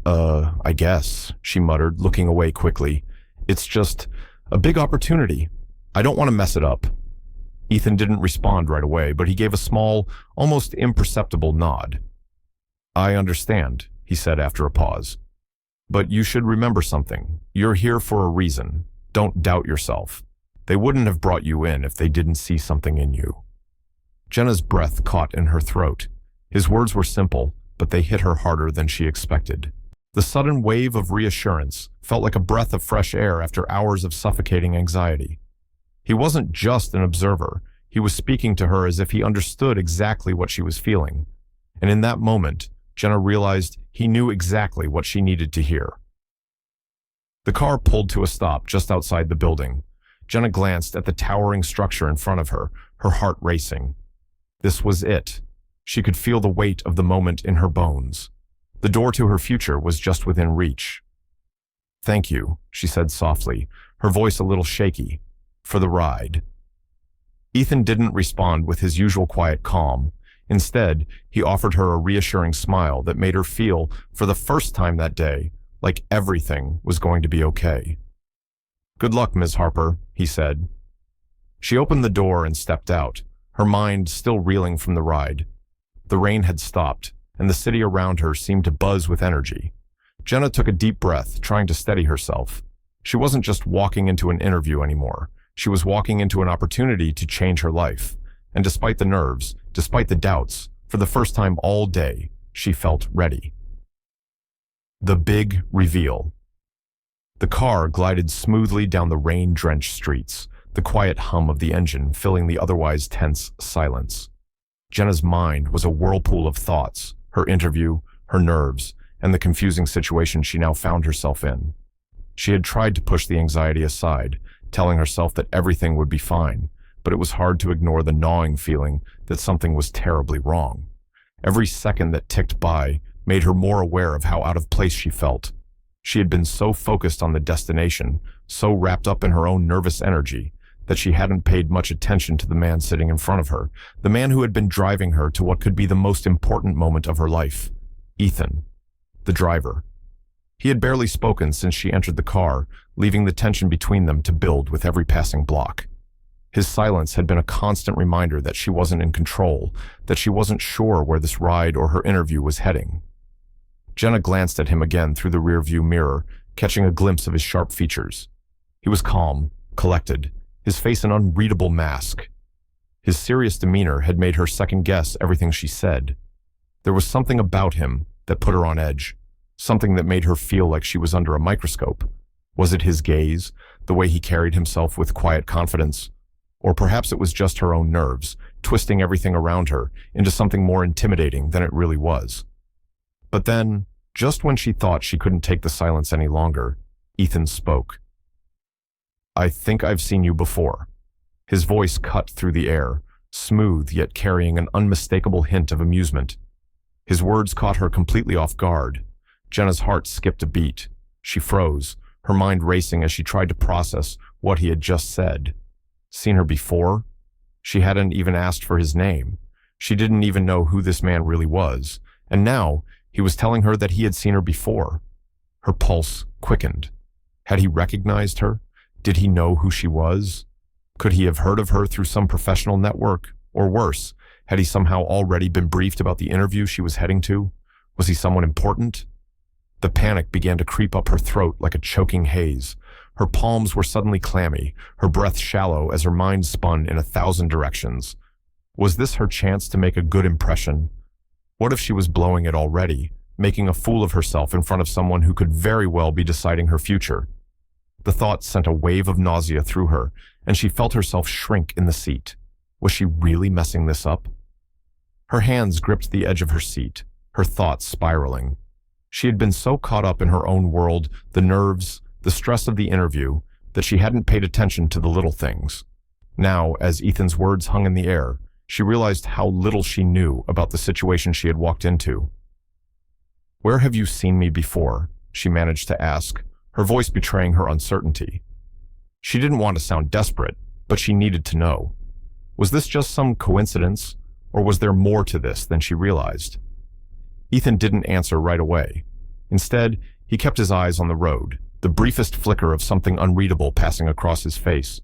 S1: I guess, she muttered, looking away quickly. It's just a big opportunity. I don't want to mess it up. Ethan didn't respond right away, but he gave a small, almost imperceptible nod. I understand, he said after a pause. But you should remember something. You're here for a reason. Don't doubt yourself. They wouldn't have brought you in if they didn't see something in you. Jenna's breath caught in her throat. His words were simple, but they hit her harder than she expected. The sudden wave of reassurance felt like a breath of fresh air after hours of suffocating anxiety. He wasn't just an observer. He was speaking to her as if he understood exactly what she was feeling. And in that moment, Jenna realized he knew exactly what she needed to hear. The car pulled to a stop just outside the building. Jenna glanced at the towering structure in front of her, her heart racing. This was it. She could feel the weight of the moment in her bones. The door to her future was just within reach. "Thank you," she said softly, her voice a little shaky, "for the ride." Ethan didn't respond with his usual quiet calm. Instead, he offered her a reassuring smile that made her feel, for the first time that day, like everything was going to be okay. "Good luck, Ms. Harper," he said. She opened the door and stepped out, her mind still reeling from the ride. The rain had stopped, and the city around her seemed to buzz with energy. Jenna took a deep breath, trying to steady herself. She wasn't just walking into an interview anymore. She was walking into an opportunity to change her life. And despite the nerves, despite the doubts, for the first time all day, she felt ready. The big reveal. The car glided smoothly down the rain-drenched streets, the quiet hum of the engine filling the otherwise tense silence. Jenna's mind was a whirlpool of thoughts, her interview, her nerves, and the confusing situation she now found herself in. She had tried to push the anxiety aside, telling herself that everything would be fine, but it was hard to ignore the gnawing feeling that something was terribly wrong. Every second that ticked by made her more aware of how out of place she felt. She had been so focused on the destination, so wrapped up in her own nervous energy, that she hadn't paid much attention to the man sitting in front of her, the man who had been driving her to what could be the most important moment of her life. Ethan, the driver. He had barely spoken since she entered the car, leaving the tension between them to build with every passing block. His silence had been a constant reminder that she wasn't in control, that she wasn't sure where this ride or her interview was heading. Jenna glanced at him again through the rearview mirror, catching a glimpse of his sharp features. He was calm, collected, his face an unreadable mask. His serious demeanor had made her second-guess everything she said. There was something about him that put her on edge, something that made her feel like she was under a microscope. Was it his gaze, the way he carried himself with quiet confidence? Or perhaps it was just her own nerves, twisting everything around her into something more intimidating than it really was. But then, just when she thought she couldn't take the silence any longer, Ethan spoke. "I think I've seen you before." His voice cut through the air, smooth yet carrying an unmistakable hint of amusement. His words caught her completely off guard. Jenna's heart skipped a beat. She froze, her mind racing as she tried to process what he had just said. Seen her before? She hadn't even asked for his name. She didn't even know who this man really was. And now, he was telling her that he had seen her before. Her pulse quickened. Had he recognized her? Did he know who she was? Could he have heard of her through some professional network? Or worse, had he somehow already been briefed about the interview she was heading to? Was he someone important? The panic began to creep up her throat like a choking haze. Her palms were suddenly clammy, her breath shallow as her mind spun in 1,000 directions. Was this her chance to make a good impression? What if she was blowing it already, making a fool of herself in front of someone who could very well be deciding her future? The thought sent a wave of nausea through her, and she felt herself shrink in the seat. Was she really messing this up? Her hands gripped the edge of her seat, her thoughts spiraling. She had been so caught up in her own world, the nerves, the stress of the interview, that she hadn't paid attention to the little things. Now, as Ethan's words hung in the air, she realized how little she knew about the situation she had walked into. "Where have you seen me before?" she managed to ask, her voice betraying her uncertainty. She didn't want to sound desperate, but she needed to know. Was this just some coincidence, or was there more to this than she realized? Ethan didn't answer right away. Instead, he kept his eyes on the road, the briefest flicker of something unreadable passing across his face.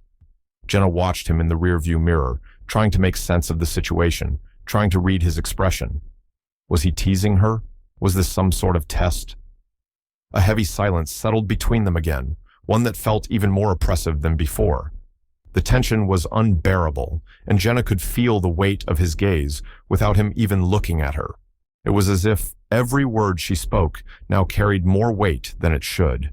S1: Jenna watched him in the rearview mirror, trying to make sense of the situation, trying to read his expression. Was he teasing her? Was this some sort of test? A heavy silence settled between them again, one that felt even more oppressive than before. The tension was unbearable, and Jenna could feel the weight of his gaze without him even looking at her. It was as if every word she spoke now carried more weight than it should.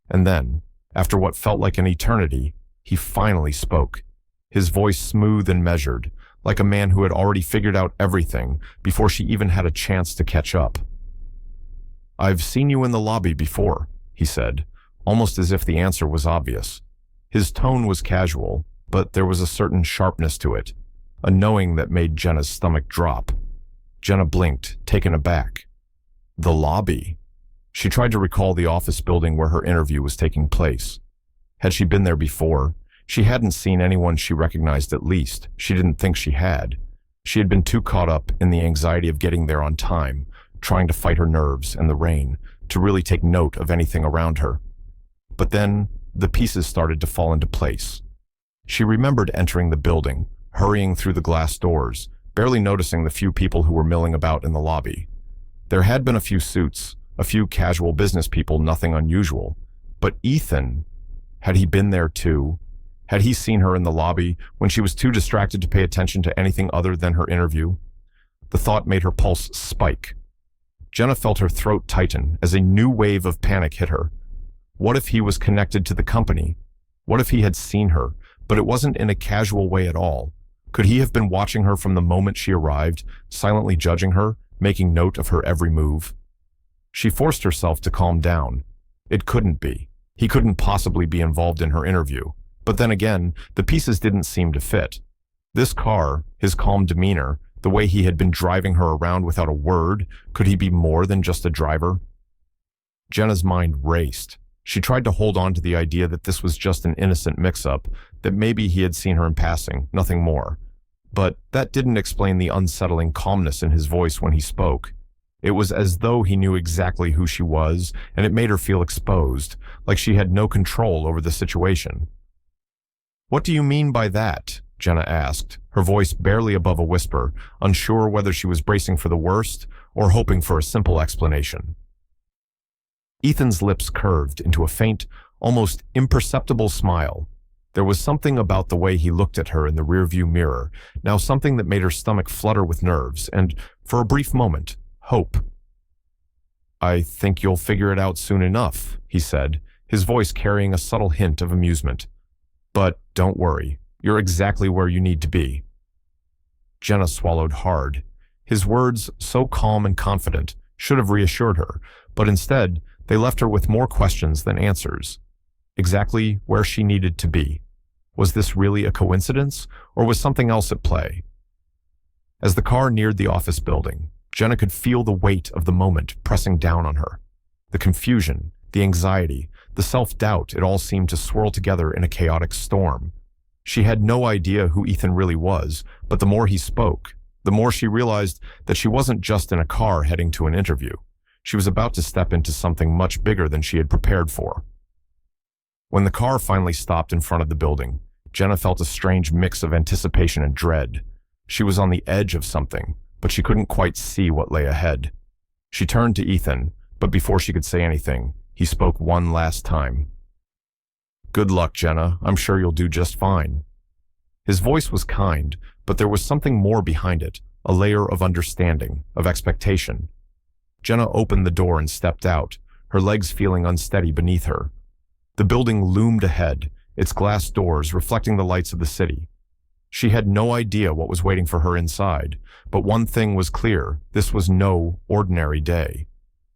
S1: And then, after what felt like an eternity, he finally spoke, his voice smooth and measured, like a man who had already figured out everything before she even had a chance to catch up. "I've seen you in the lobby before," he said, almost as if the answer was obvious. His tone was casual, but there was a certain sharpness to it, a knowing that made Jenna's stomach drop. Jenna blinked, taken aback. The lobby. She tried to recall the office building where her interview was taking place. Had she been there before? She hadn't seen anyone she recognized, at least. She didn't think she had. She had been too caught up in the anxiety of getting there on time, trying to fight her nerves and the rain, to really take note of anything around her. But then, the pieces started to fall into place. She remembered entering the building, hurrying through the glass doors, barely noticing the few people who were milling about in the lobby. There had been a few suits, a few casual business people, nothing unusual. But Ethan, had he been there too? Had he seen her in the lobby when she was too distracted to pay attention to anything other than her interview? The thought made her pulse spike. Jenna felt her throat tighten as a new wave of panic hit her. What if he was connected to the company? What if he had seen her, but it wasn't in a casual way at all? Could he have been watching her from the moment she arrived, silently judging her, making note of her every move? She forced herself to calm down. It couldn't be. He couldn't possibly be involved in her interview. But then again, the pieces didn't seem to fit. This car, his calm demeanor, the way he had been driving her around without a word, could he be more than just a driver? Jenna's mind raced. She tried to hold on to the idea that this was just an innocent mix-up, that maybe he had seen her in passing, nothing more. But that didn't explain the unsettling calmness in his voice when he spoke. It was as though he knew exactly who she was, and it made her feel exposed, like she had no control over the situation. "What do you mean by that?" Jenna asked, her voice barely above a whisper, unsure whether she was bracing for the worst or hoping for a simple explanation. Ethan's lips curved into a faint, almost imperceptible smile. There was something about the way he looked at her in the rearview mirror, now something that made her stomach flutter with nerves, and, for a brief moment, hope. "I think you'll figure it out soon enough," he said, his voice carrying a subtle hint of amusement. "But don't worry, you're exactly where you need to be." Jenna swallowed hard. His words, so calm and confident, should have reassured her, but instead, they left her with more questions than answers. Exactly where she needed to be. Was this really a coincidence, or was something else at play? As the car neared the office building, Jenna could feel the weight of the moment pressing down on her. The confusion, the anxiety, the self-doubt, it all seemed to swirl together in a chaotic storm. She had no idea who Ethan really was, but the more he spoke, the more she realized that she wasn't just in a car heading to an interview. She was about to step into something much bigger than she had prepared for. When the car finally stopped in front of the building, Jenna felt a strange mix of anticipation and dread. She was on the edge of something, but she couldn't quite see what lay ahead. She turned to Ethan, but before she could say anything, he spoke one last time. "Good luck, Jenna. I'm sure you'll do just fine." His voice was kind, but there was something more behind it, a layer of understanding, of expectation. Jenna opened the door and stepped out, her legs feeling unsteady beneath her. The building loomed ahead, its glass doors reflecting the lights of the city. She had no idea what was waiting for her inside, but one thing was clear: this was no ordinary day.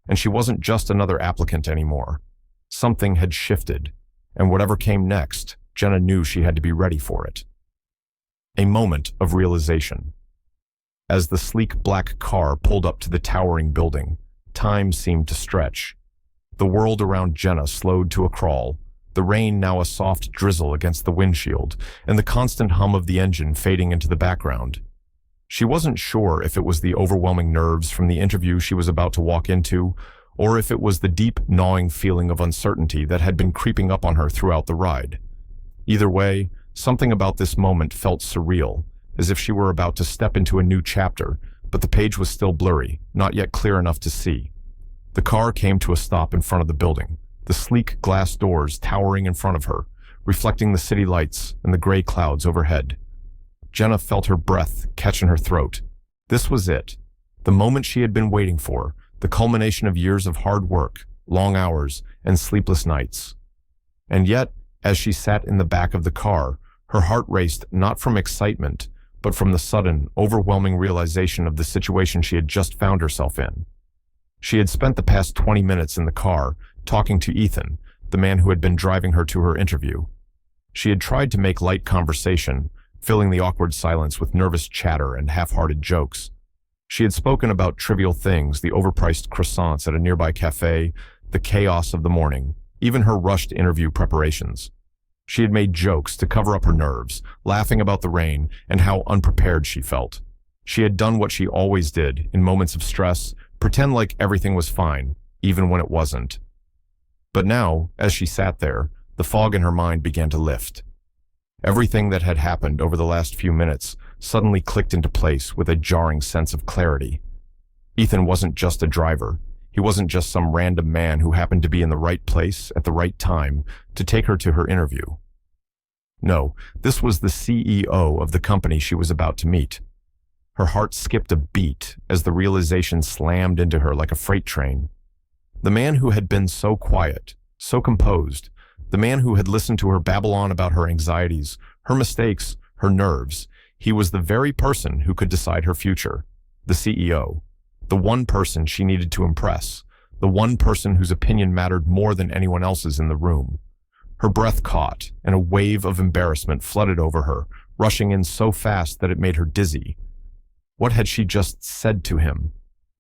S1: And she wasn't just another applicant anymore. Something had shifted, and whatever came next, Jenna knew she had to be ready for it. A moment of realization. As the sleek black car pulled up to the towering building, time seemed to stretch. The world around Jenna slowed to a crawl, the rain now a soft drizzle against the windshield, and the constant hum of the engine fading into the background. She wasn't sure if it was the overwhelming nerves from the interview she was about to walk into, or if it was the deep, gnawing feeling of uncertainty that had been creeping up on her throughout the ride. Either way, something about this moment felt surreal, as if she were about to step into a new chapter, but the page was still blurry, not yet clear enough to see. The car came to a stop in front of the building, the sleek glass doors towering in front of her, reflecting the city lights and the gray clouds overhead. Jenna felt her breath catch in her throat. This was it. The moment she had been waiting for, the culmination of years of hard work, long hours, and sleepless nights. And yet, as she sat in the back of the car, her heart raced not from excitement, but from the sudden, overwhelming realization of the situation she had just found herself in. She had spent the past 20 minutes in the car, talking to Ethan, the man who had been driving her to her interview. She had tried to make light conversation, filling the awkward silence with nervous chatter and half-hearted jokes. She had spoken about trivial things, the overpriced croissants at a nearby cafe, the chaos of the morning, even her rushed interview preparations. She had made jokes to cover up her nerves, laughing about the rain and how unprepared she felt. She had done what she always did in moments of stress, pretend like everything was fine, even when it wasn't. But now, as she sat there, the fog in her mind began to lift. Everything that had happened over the last few minutes suddenly clicked into place with a jarring sense of clarity. Ethan wasn't just a driver. He wasn't just some random man who happened to be in the right place at the right time to take her to her interview. No, this was the CEO of the company she was about to meet. Her heart skipped a beat as the realization slammed into her like a freight train. The man who had been so quiet, so composed, the man who had listened to her babble on about her anxieties, her mistakes, her nerves, he was the very person who could decide her future. The CEO. The one person she needed to impress. The one person whose opinion mattered more than anyone else's in the room. Her breath caught, and a wave of embarrassment flooded over her, rushing in so fast that it made her dizzy. What had she just said to him?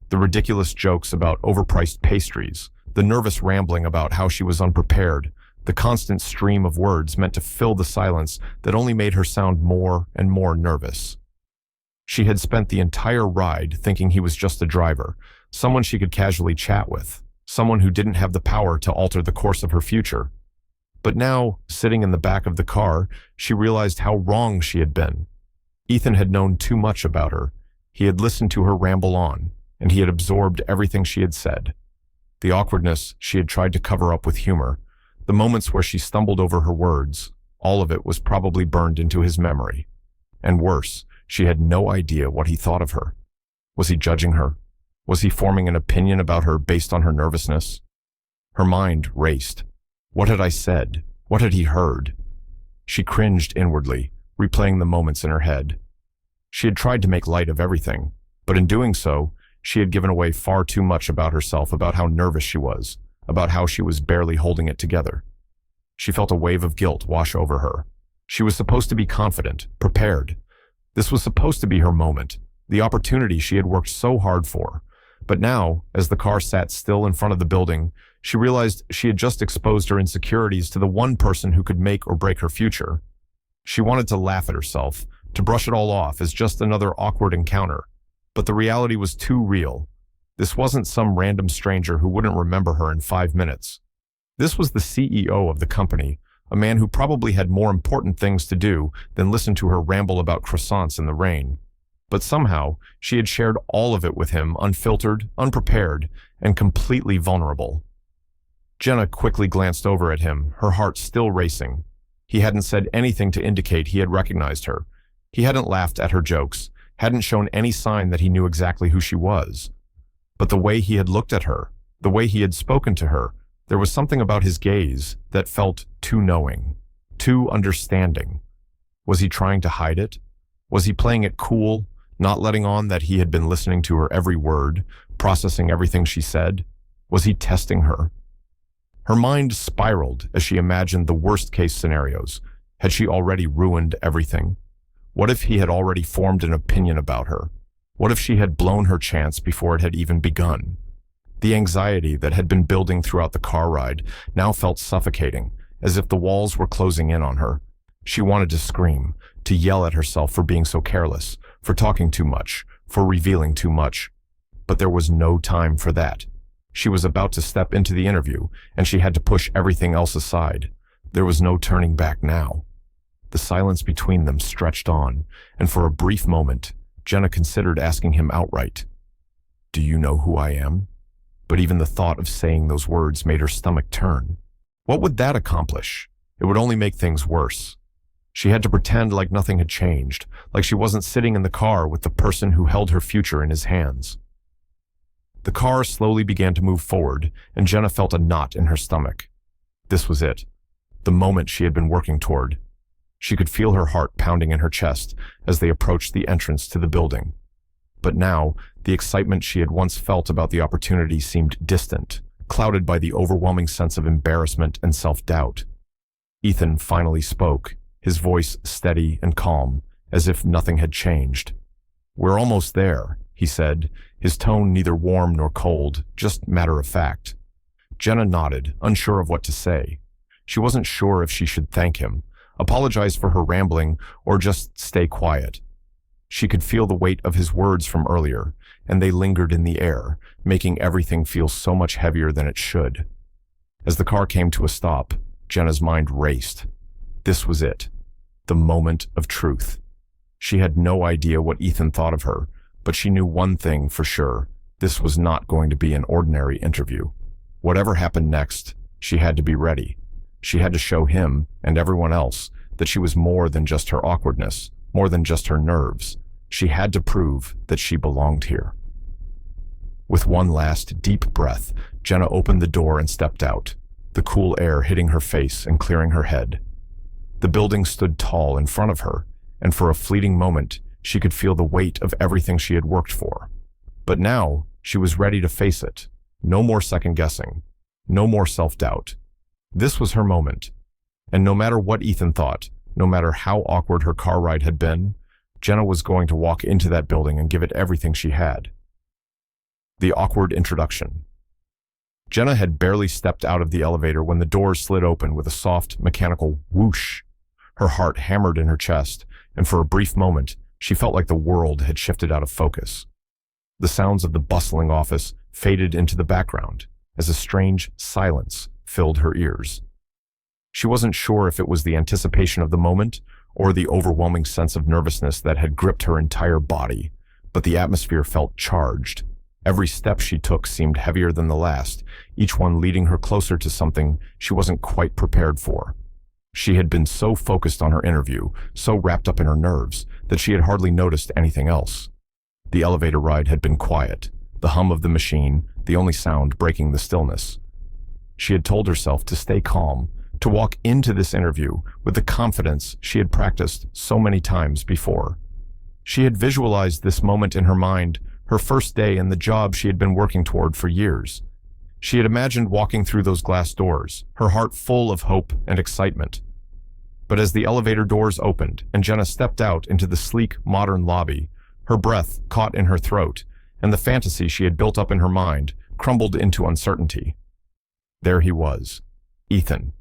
S1: The ridiculous jokes about overpriced pastries, the nervous rambling about how she was unprepared, the constant stream of words meant to fill the silence that only made her sound more and more nervous. She had spent the entire ride thinking he was just a driver, someone she could casually chat with, someone who didn't have the power to alter the course of her future. But now, sitting in the back of the car, she realized how wrong she had been. Ethan had known too much about her. He had listened to her ramble on, and he had absorbed everything she had said. The awkwardness she had tried to cover up with humor, the moments where she stumbled over her words, all of it was probably burned into his memory. And worse, she had no idea what he thought of her. Was he judging her? Was he forming an opinion about her based on her nervousness? Her mind raced. What had I said? What had he heard? She cringed inwardly, replaying the moments in her head. She had tried to make light of everything, but in doing so, she had given away far too much about herself, about how nervous she was, about how she was barely holding it together. She felt a wave of guilt wash over her. She was supposed to be confident, prepared. This was supposed to be her moment, the opportunity she had worked so hard for. But now, as the car sat still in front of the building, she realized she had just exposed her insecurities to the one person who could make or break her future. She wanted to laugh at herself, to brush it all off as just another awkward encounter. But the reality was too real. This wasn't some random stranger who wouldn't remember her in 5 minutes. This was the CEO of the company, a man who probably had more important things to do than listen to her ramble about croissants in the rain. But somehow, she had shared all of it with him, unfiltered, unprepared, and completely vulnerable. Jenna quickly glanced over at him, her heart still racing. He hadn't said anything to indicate he had recognized her. He hadn't laughed at her jokes, hadn't shown any sign that he knew exactly who she was. But the way he had looked at her, the way he had spoken to her, there was something about his gaze that felt too knowing, too understanding. Was he trying to hide it? Was he playing it cool, not letting on that he had been listening to her every word, processing everything she said? Was he testing her? Her mind spiraled as she imagined the worst-case scenarios. Had she already ruined everything? What if he had already formed an opinion about her? What if she had blown her chance before it had even begun? The anxiety that had been building throughout the car ride now felt suffocating, as if the walls were closing in on her. She wanted to scream, to yell at herself for being so careless, for talking too much, for revealing too much. But there was no time for that. She was about to step into the interview, and she had to push everything else aside. There was no turning back now. The silence between them stretched on, and for a brief moment, Jenna considered asking him outright, "Do you know who I am?" But even the thought of saying those words made her stomach turn. What would that accomplish? It would only make things worse. She had to pretend like nothing had changed, like she wasn't sitting in the car with the person who held her future in his hands. The car slowly began to move forward, and Jenna felt a knot in her stomach. This was it, the moment she had been working toward. She could feel her heart pounding in her chest as they approached the entrance to the building. But now, the excitement she had once felt about the opportunity seemed distant, clouded by the overwhelming sense of embarrassment and self-doubt. Ethan finally spoke, his voice steady and calm, as if nothing had changed. "We're almost there," he said, his tone neither warm nor cold, just matter-of-fact. Jenna nodded, unsure of what to say. She wasn't sure if she should thank him, apologize for her rambling, or just stay quiet. She could feel the weight of his words from earlier, and they lingered in the air, making everything feel so much heavier than it should. As the car came to a stop, Jenna's mind raced. This was it, the moment of truth. She had no idea what Ethan thought of her, but she knew one thing for sure: this was not going to be an ordinary interview. Whatever happened next, she had to be ready. She had to show him, and everyone else, that she was more than just her awkwardness, more than just her nerves. She had to prove that she belonged here. With one last deep breath, Jenna opened the door and stepped out, the cool air hitting her face and clearing her head. The building stood tall in front of her, and for a fleeting moment, she could feel the weight of everything she had worked for. But now, she was ready to face it. No more second-guessing. No more self-doubt. This was her moment. And no matter what Ethan thought, no matter how awkward her car ride had been, Jenna was going to walk into that building and give it everything she had. The awkward introduction. Jenna had barely stepped out of the elevator when the doors slid open with a soft, mechanical whoosh. Her heart hammered in her chest, and for a brief moment, she felt like the world had shifted out of focus. The sounds of the bustling office faded into the background as a strange silence filled her ears. She wasn't sure if it was the anticipation of the moment or the overwhelming sense of nervousness that had gripped her entire body, but the atmosphere felt charged. Every step she took seemed heavier than the last, each one leading her closer to something she wasn't quite prepared for. She had been so focused on her interview, so wrapped up in her nerves, that she had hardly noticed anything else. The elevator ride had been quiet, the hum of the machine, the only sound breaking the stillness. She had told herself to stay calm, to walk into this interview with the confidence she had practiced so many times before. She had visualized this moment in her mind, her first day in the job she had been working toward for years. She had imagined walking through those glass doors, her heart full of hope and excitement. But as the elevator doors opened and Jenna stepped out into the sleek, modern lobby, her breath caught in her throat, and the fantasy she had built up in her mind crumbled into uncertainty. There he was, Ethan,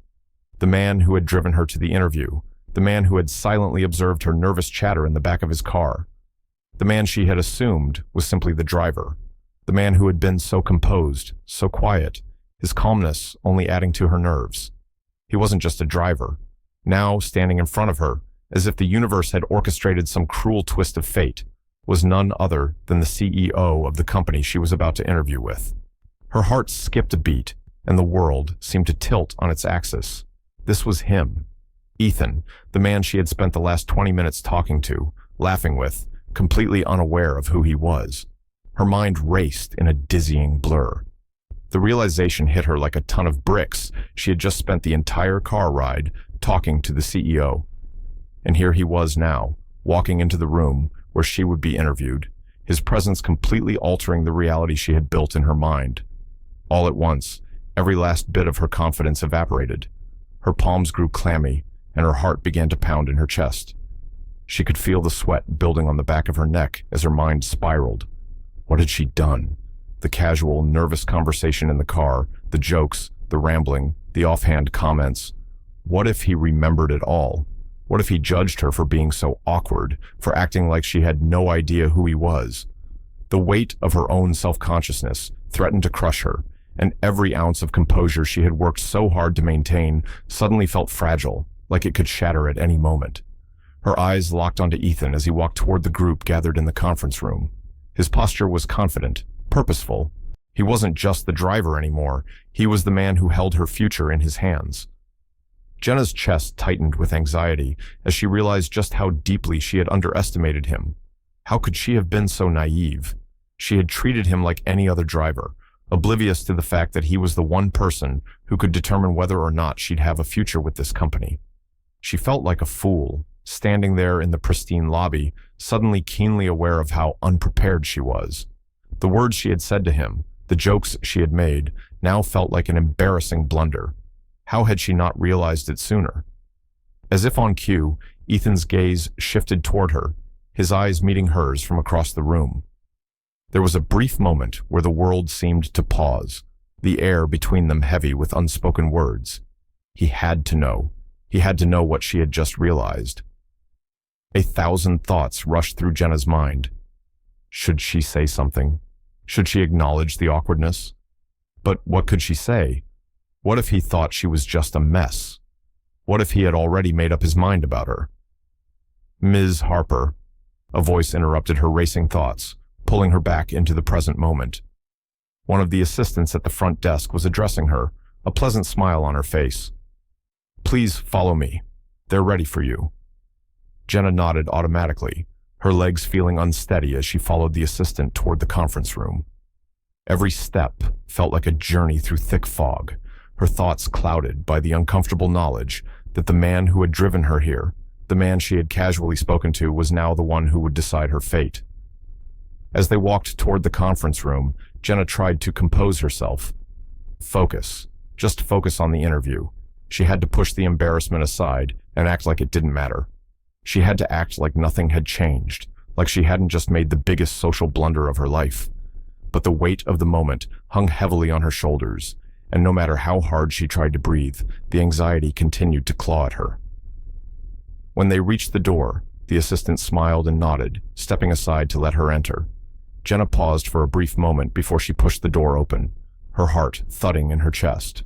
S1: the man who had driven her to the interview, the man who had silently observed her nervous chatter in the back of his car, the man she had assumed was simply the driver, the man who had been so composed, so quiet, his calmness only adding to her nerves. He wasn't just a driver. Now, standing in front of her, as if the universe had orchestrated some cruel twist of fate, was none other than the CEO of the company she was about to interview with. Her heart skipped a beat, and the world seemed to tilt on its axis. This was him, Ethan, the man she had spent the last 20 minutes talking to, laughing with, completely unaware of who he was. Her mind raced in a dizzying blur. The realization hit her like a ton of bricks. She had just spent the entire car ride talking to the CEO. And here he was now, walking into the room where she would be interviewed, his presence completely altering the reality she had built in her mind. All at once, every last bit of her confidence evaporated. Her palms grew clammy, and her heart began to pound in her chest. She could feel the sweat building on the back of her neck as her mind spiraled. What had she done? The casual, nervous conversation in the car, the jokes, the rambling, the offhand comments. What if he remembered it all? What if he judged her for being so awkward, for acting like she had no idea who he was? The weight of her own self-consciousness threatened to crush her, and every ounce of composure she had worked so hard to maintain suddenly felt fragile, like it could shatter at any moment. Her eyes locked onto Ethan as he walked toward the group gathered in the conference room. His posture was confident, purposeful. He wasn't just the driver anymore. He was the man who held her future in his hands. Jenna's chest tightened with anxiety as she realized just how deeply she had underestimated him. How could she have been so naive? She had treated him like any other driver, oblivious to the fact that he was the one person who could determine whether or not she'd have a future with this company. She felt like a fool, standing there in the pristine lobby, suddenly keenly aware of how unprepared she was. The words she had said to him, the jokes she had made, now felt like an embarrassing blunder. How had she not realized it sooner? As if on cue, Ethan's gaze shifted toward her, his eyes meeting hers from across the room. There was a brief moment where the world seemed to pause, the air between them heavy with unspoken words. He had to know. He had to know what she had just realized. 1,000 thoughts rushed through Jenna's mind. Should she say something? Should she acknowledge the awkwardness? But what could she say? What if he thought she was just a mess? What if he had already made up his mind about her? Ms. Harper, a voice interrupted her racing thoughts, pulling her back into the present moment. One of the assistants at the front desk was addressing her, a pleasant smile on her face. Please follow me. They're ready for you. Jenna nodded automatically, her legs feeling unsteady as she followed the assistant toward the conference room. Every step felt like a journey through thick fog, her thoughts clouded by the uncomfortable knowledge that the man who had driven her here, the man she had casually spoken to, was now the one who would decide her fate. As they walked toward the conference room, Jenna tried to compose herself. Focus. Just focus on the interview. She had to push the embarrassment aside and act like it didn't matter. She had to act like nothing had changed, like she hadn't just made the biggest social blunder of her life. But the weight of the moment hung heavily on her shoulders, and no matter how hard she tried to breathe, the anxiety continued to claw at her. When they reached the door, the assistant smiled and nodded, stepping aside to let her enter. Jenna paused for a brief moment before she pushed the door open, her heart thudding in her chest.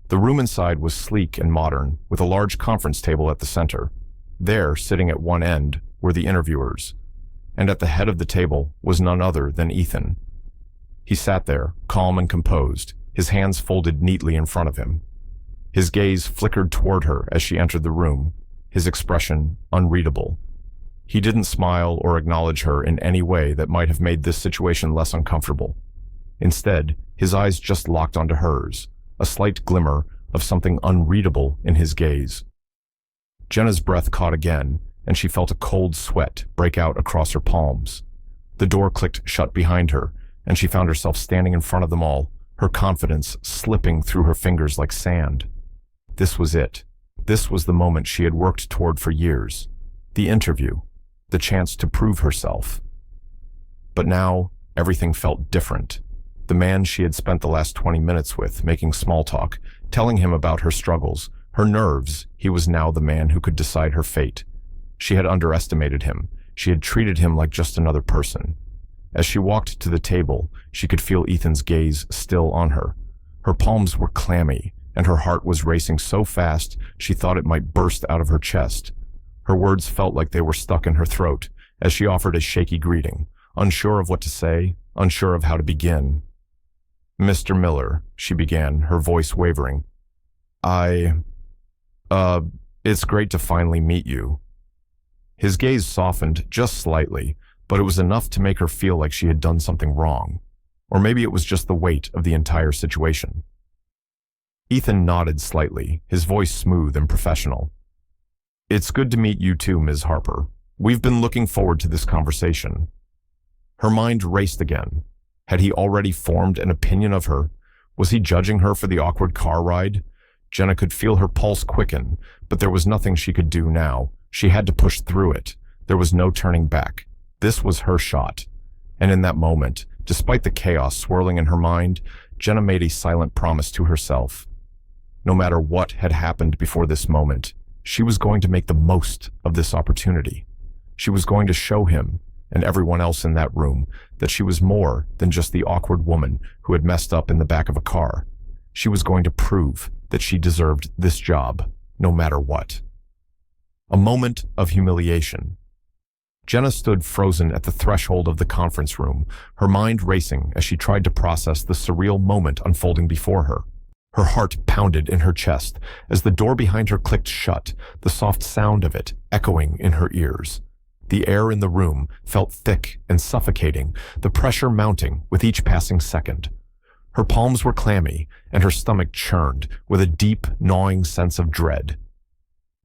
S1: The room inside was sleek and modern, with a large conference table at the center. There, sitting at one end, were the interviewers, and at the head of the table was none other than Ethan. He sat there, calm and composed, his hands folded neatly in front of him. His gaze flickered toward her as she entered the room, his expression unreadable. He didn't smile or acknowledge her in any way that might have made this situation less uncomfortable. Instead, his eyes just locked onto hers, a slight glimmer of something unreadable in his gaze. Jenna's breath caught again, and she felt a cold sweat break out across her palms. The door clicked shut behind her, and she found herself standing in front of them all, her confidence slipping through her fingers like sand. This was it. This was the moment she had worked toward for years. The interview. The chance to prove herself. But now, everything felt different. The man she had spent the last 20 minutes with, making small talk, telling him about her struggles, her nerves, he was now the man who could decide her fate. She had underestimated him. She had treated him like just another person. As she walked to the table, she could feel Ethan's gaze still on her. Her palms were clammy, and her heart was racing so fast she thought it might burst out of her chest. Her words felt like they were stuck in her throat as she offered a shaky greeting, unsure of what to say, unsure of how to begin. Mr. Miller, she began, her voice wavering. It's great to finally meet you. His gaze softened just slightly, but it was enough to make her feel like she had done something wrong. Or maybe it was just the weight of the entire situation. Ethan nodded slightly, his voice smooth and professional. It's good to meet you too, Ms. Harper. We've been looking forward to this conversation. Her mind raced again. Had he already formed an opinion of her? Was he judging her for the awkward car ride? Jenna could feel her pulse quicken, but there was nothing she could do now. She had to push through it. There was no turning back. This was her shot. And in that moment, despite the chaos swirling in her mind, Jenna made a silent promise to herself. No matter what had happened before this moment, she was going to make the most of this opportunity. She was going to show him, and everyone else in that room, that she was more than just the awkward woman who had messed up in the back of a car. She was going to prove that she deserved this job, no matter what. A moment of humiliation. Jenna stood frozen at the threshold of the conference room, her mind racing as she tried to process the surreal moment unfolding before her. Her heart pounded in her chest as the door behind her clicked shut, the soft sound of it echoing in her ears. The air in the room felt thick and suffocating, the pressure mounting with each passing second. Her palms were clammy, and her stomach churned with a deep, gnawing sense of dread.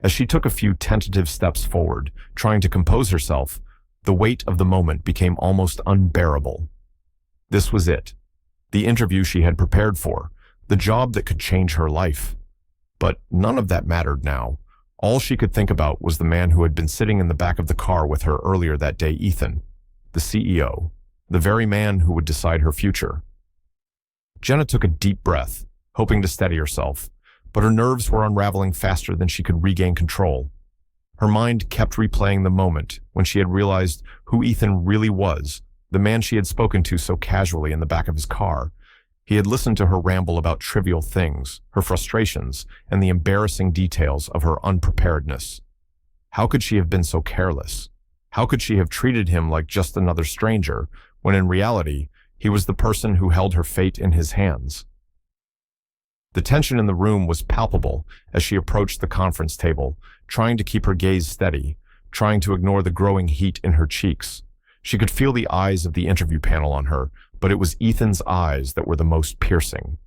S1: As she took a few tentative steps forward, trying to compose herself, the weight of the moment became almost unbearable. This was it, the interview she had prepared for, the job that could change her life. But none of that mattered now. All she could think about was the man who had been sitting in the back of the car with her earlier that day, Ethan, the CEO, the very man who would decide her future. Jenna took a deep breath, hoping to steady herself, but her nerves were unraveling faster than she could regain control. Her mind kept replaying the moment when she had realized who Ethan really was, the man she had spoken to so casually in the back of his car. He had listened to her ramble about trivial things, her frustrations, and the embarrassing details of her unpreparedness. How could she have been so careless? How could she have treated him like just another stranger, when in reality, he was the person who held her fate in his hands? The tension in the room was palpable as she approached the conference table, trying to keep her gaze steady, trying to ignore the growing heat in her cheeks. She could feel the eyes of the interview panel on her, but it was Ethan's eyes that were the most piercing.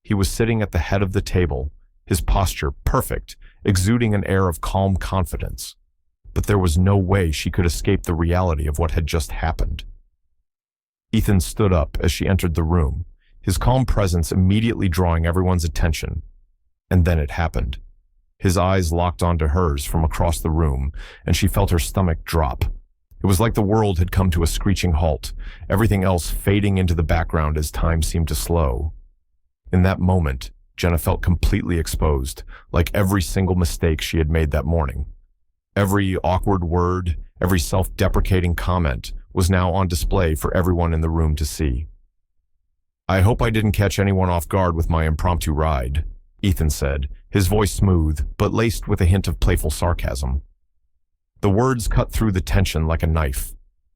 S1: He was sitting at the head of the table, his posture perfect, exuding an air of calm confidence. But there was no way she could escape the reality of what had just happened. Ethan stood up as she entered the room, his calm presence immediately drawing everyone's attention. And then it happened. His eyes locked onto hers from across the room, and she felt her stomach drop. It was like the world had come to a screeching halt, everything else fading into the background as time seemed to slow. In that moment, Jenna felt completely exposed, like every single mistake she had made that morning. Every awkward word, every self-deprecating comment was now on display for everyone in the room to see. "I hope I didn't catch anyone off guard with my impromptu ride," Ethan said, his voice smooth, but laced with a hint of playful sarcasm. The words cut through the tension like a knife.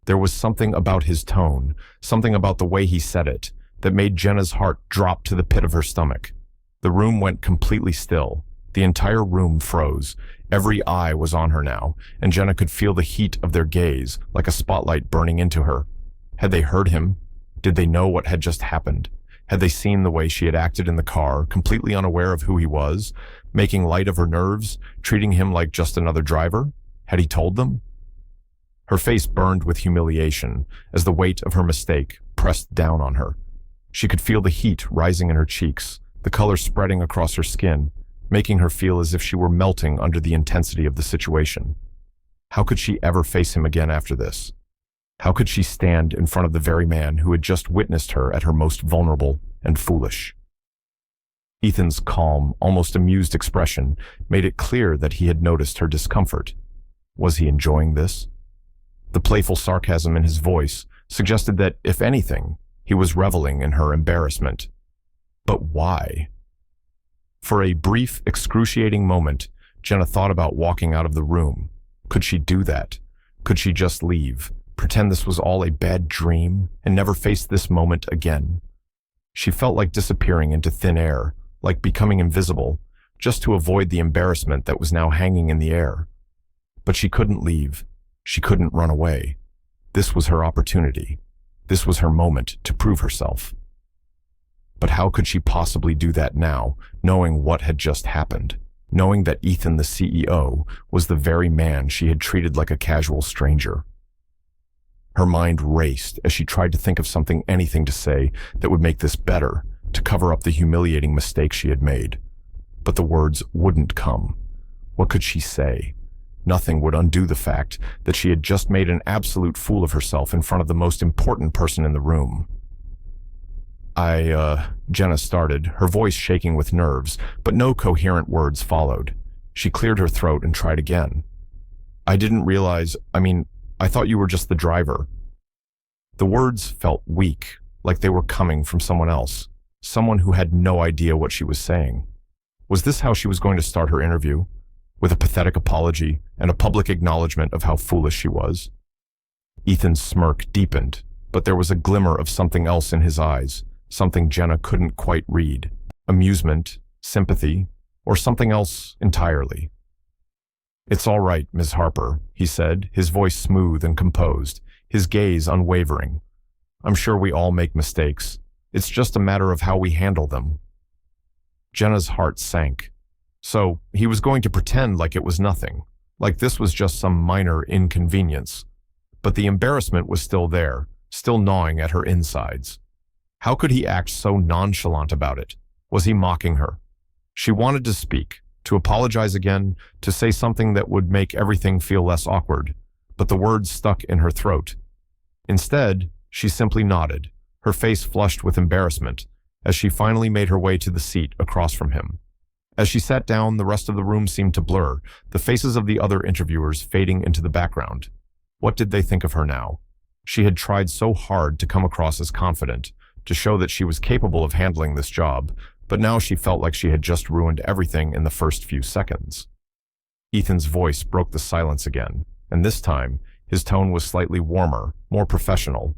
S1: There was something about his tone, something about the way he said it, that made Jenna's heart drop to the pit of her stomach. The room went completely still. The entire room froze. Every eye was on her now, and Jenna could feel the heat of their gaze, like a spotlight burning into her. Had they heard him? Did they know what had just happened? Had they seen the way she had acted in the car, completely unaware of who he was, making light of her nerves, treating him like just another driver? Had he told them? Her face burned with humiliation as the weight of her mistake pressed down on her. She could feel the heat rising in her cheeks, the color spreading across her skin, making her feel as if she were melting under the intensity of the situation. How could she ever face him again after this? How could she stand in front of the very man who had just witnessed her at her most vulnerable and foolish? Ethan's calm, almost amused expression made it clear that he had noticed her discomfort. Was he enjoying this? The playful sarcasm in his voice suggested that, if anything, he was reveling in her embarrassment. But why? For a brief, excruciating moment, Jenna thought about walking out of the room. Could she do that? Could she just leave, pretend this was all a bad dream, and never face this moment again? She felt like disappearing into thin air, like becoming invisible, just to avoid the embarrassment that was now hanging in the air. But she couldn't leave. She couldn't run away. This was her opportunity. This was her moment to prove herself. But how could she possibly do that now, knowing what had just happened, knowing that Ethan, the CEO, was the very man she had treated like a casual stranger? Her mind raced as she tried to think of something, anything to say that would make this better, to cover up the humiliating mistake she had made. But the words wouldn't come. What could she say? Nothing would undo the fact that she had just made an absolute fool of herself in front of the most important person in the room. Jenna started, her voice shaking with nerves, but no coherent words followed. She cleared her throat and tried again. "I didn't realize, I thought you were just the driver." The words felt weak, like they were coming from someone else, someone who had no idea what she was saying. Was this how she was going to start her interview? With a pathetic apology and a public acknowledgement of how foolish she was? Ethan's smirk deepened, but there was a glimmer of something else in his eyes, something Jenna couldn't quite read. Amusement, sympathy, or something else entirely? "It's all right, Ms. Harper," he said, his voice smooth and composed, his gaze unwavering. "I'm sure we all make mistakes. It's just a matter of how we handle them." Jenna's heart sank. So he was going to pretend like it was nothing, like this was just some minor inconvenience. But the embarrassment was still there, still gnawing at her insides. How could he act so nonchalant about it? Was he mocking her? She wanted to speak, to apologize again, to say something that would make everything feel less awkward, but the words stuck in her throat. Instead, she simply nodded, her face flushed with embarrassment, as she finally made her way to the seat across from him. As she sat down, the rest of the room seemed to blur, the faces of the other interviewers fading into the background. What did they think of her now? She had tried so hard to come across as confident, to show that she was capable of handling this job, but now she felt like she had just ruined everything in the first few seconds. Ethan's voice broke the silence again, and this time, his tone was slightly warmer, more professional.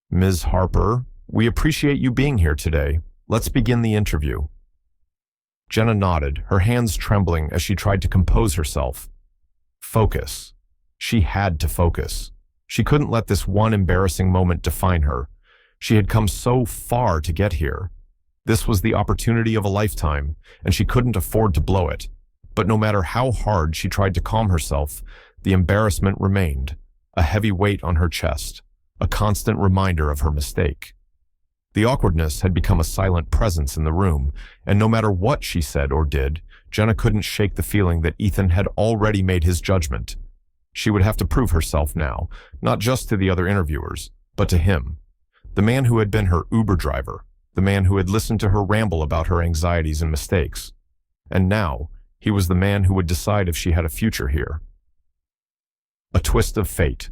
S1: "Ms. Harper, we appreciate you being here today. Let's begin the interview." Jenna nodded, her hands trembling as she tried to compose herself. Focus. She had to focus. She couldn't let this one embarrassing moment define her. She had come so far to get here. This was the opportunity of a lifetime, and she couldn't afford to blow it. But no matter how hard she tried to calm herself, the embarrassment remained, a heavy weight on her chest, a constant reminder of her mistake. The awkwardness had become a silent presence in the room, and no matter what she said or did, Jenna couldn't shake the feeling that Ethan had already made his judgment. She would have to prove herself now, not just to the other interviewers, but to him. The man who had been her Uber driver, the man who had listened to her ramble about her anxieties and mistakes. And now, he was the man who would decide if she had a future here. A twist of fate.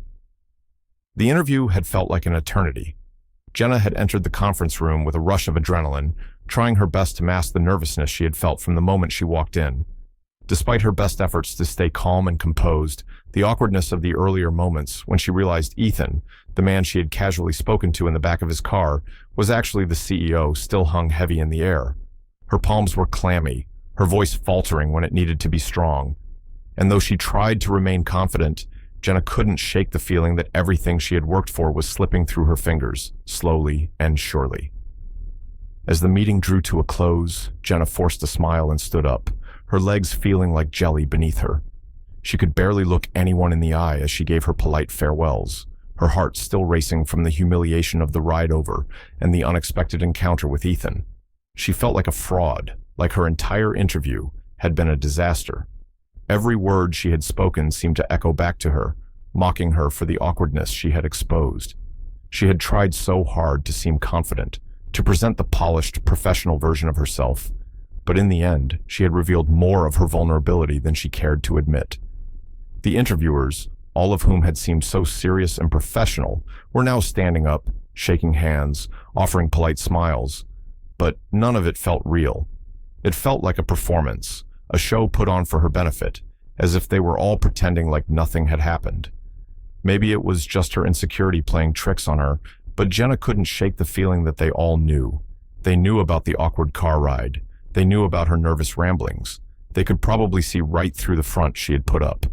S1: The interview had felt like an eternity. Jenna had entered the conference room with a rush of adrenaline, trying her best to mask the nervousness she had felt from the moment she walked in. Despite her best efforts to stay calm and composed, the awkwardness of the earlier moments when she realized Ethan, the man she had casually spoken to in the back of his car, was actually the CEO, still hung heavy in the air. Her palms were clammy, her voice faltering when it needed to be strong. And though she tried to remain confident, Jenna couldn't shake the feeling that everything she had worked for was slipping through her fingers, slowly and surely. As the meeting drew to a close, Jenna forced a smile and stood up, her legs feeling like jelly beneath her. She could barely look anyone in the eye as she gave her polite farewells, her heart still racing from the humiliation of the ride over and the unexpected encounter with Ethan. She felt like a fraud, like her entire interview had been a disaster. Every word she had spoken seemed to echo back to her, mocking her for the awkwardness she had exposed. She had tried so hard to seem confident, to present the polished, professional version of herself, but in the end, she had revealed more of her vulnerability than she cared to admit. The interviewers, all of whom had seemed so serious and professional, were now standing up, shaking hands, offering polite smiles, but none of it felt real. It felt like a performance, a show put on for her benefit, as if they were all pretending like nothing had happened. Maybe it was just her insecurity playing tricks on her, but Jenna couldn't shake the feeling that they all knew. They knew about the awkward car ride. They knew about her nervous ramblings. They could probably see right through the front she had put up.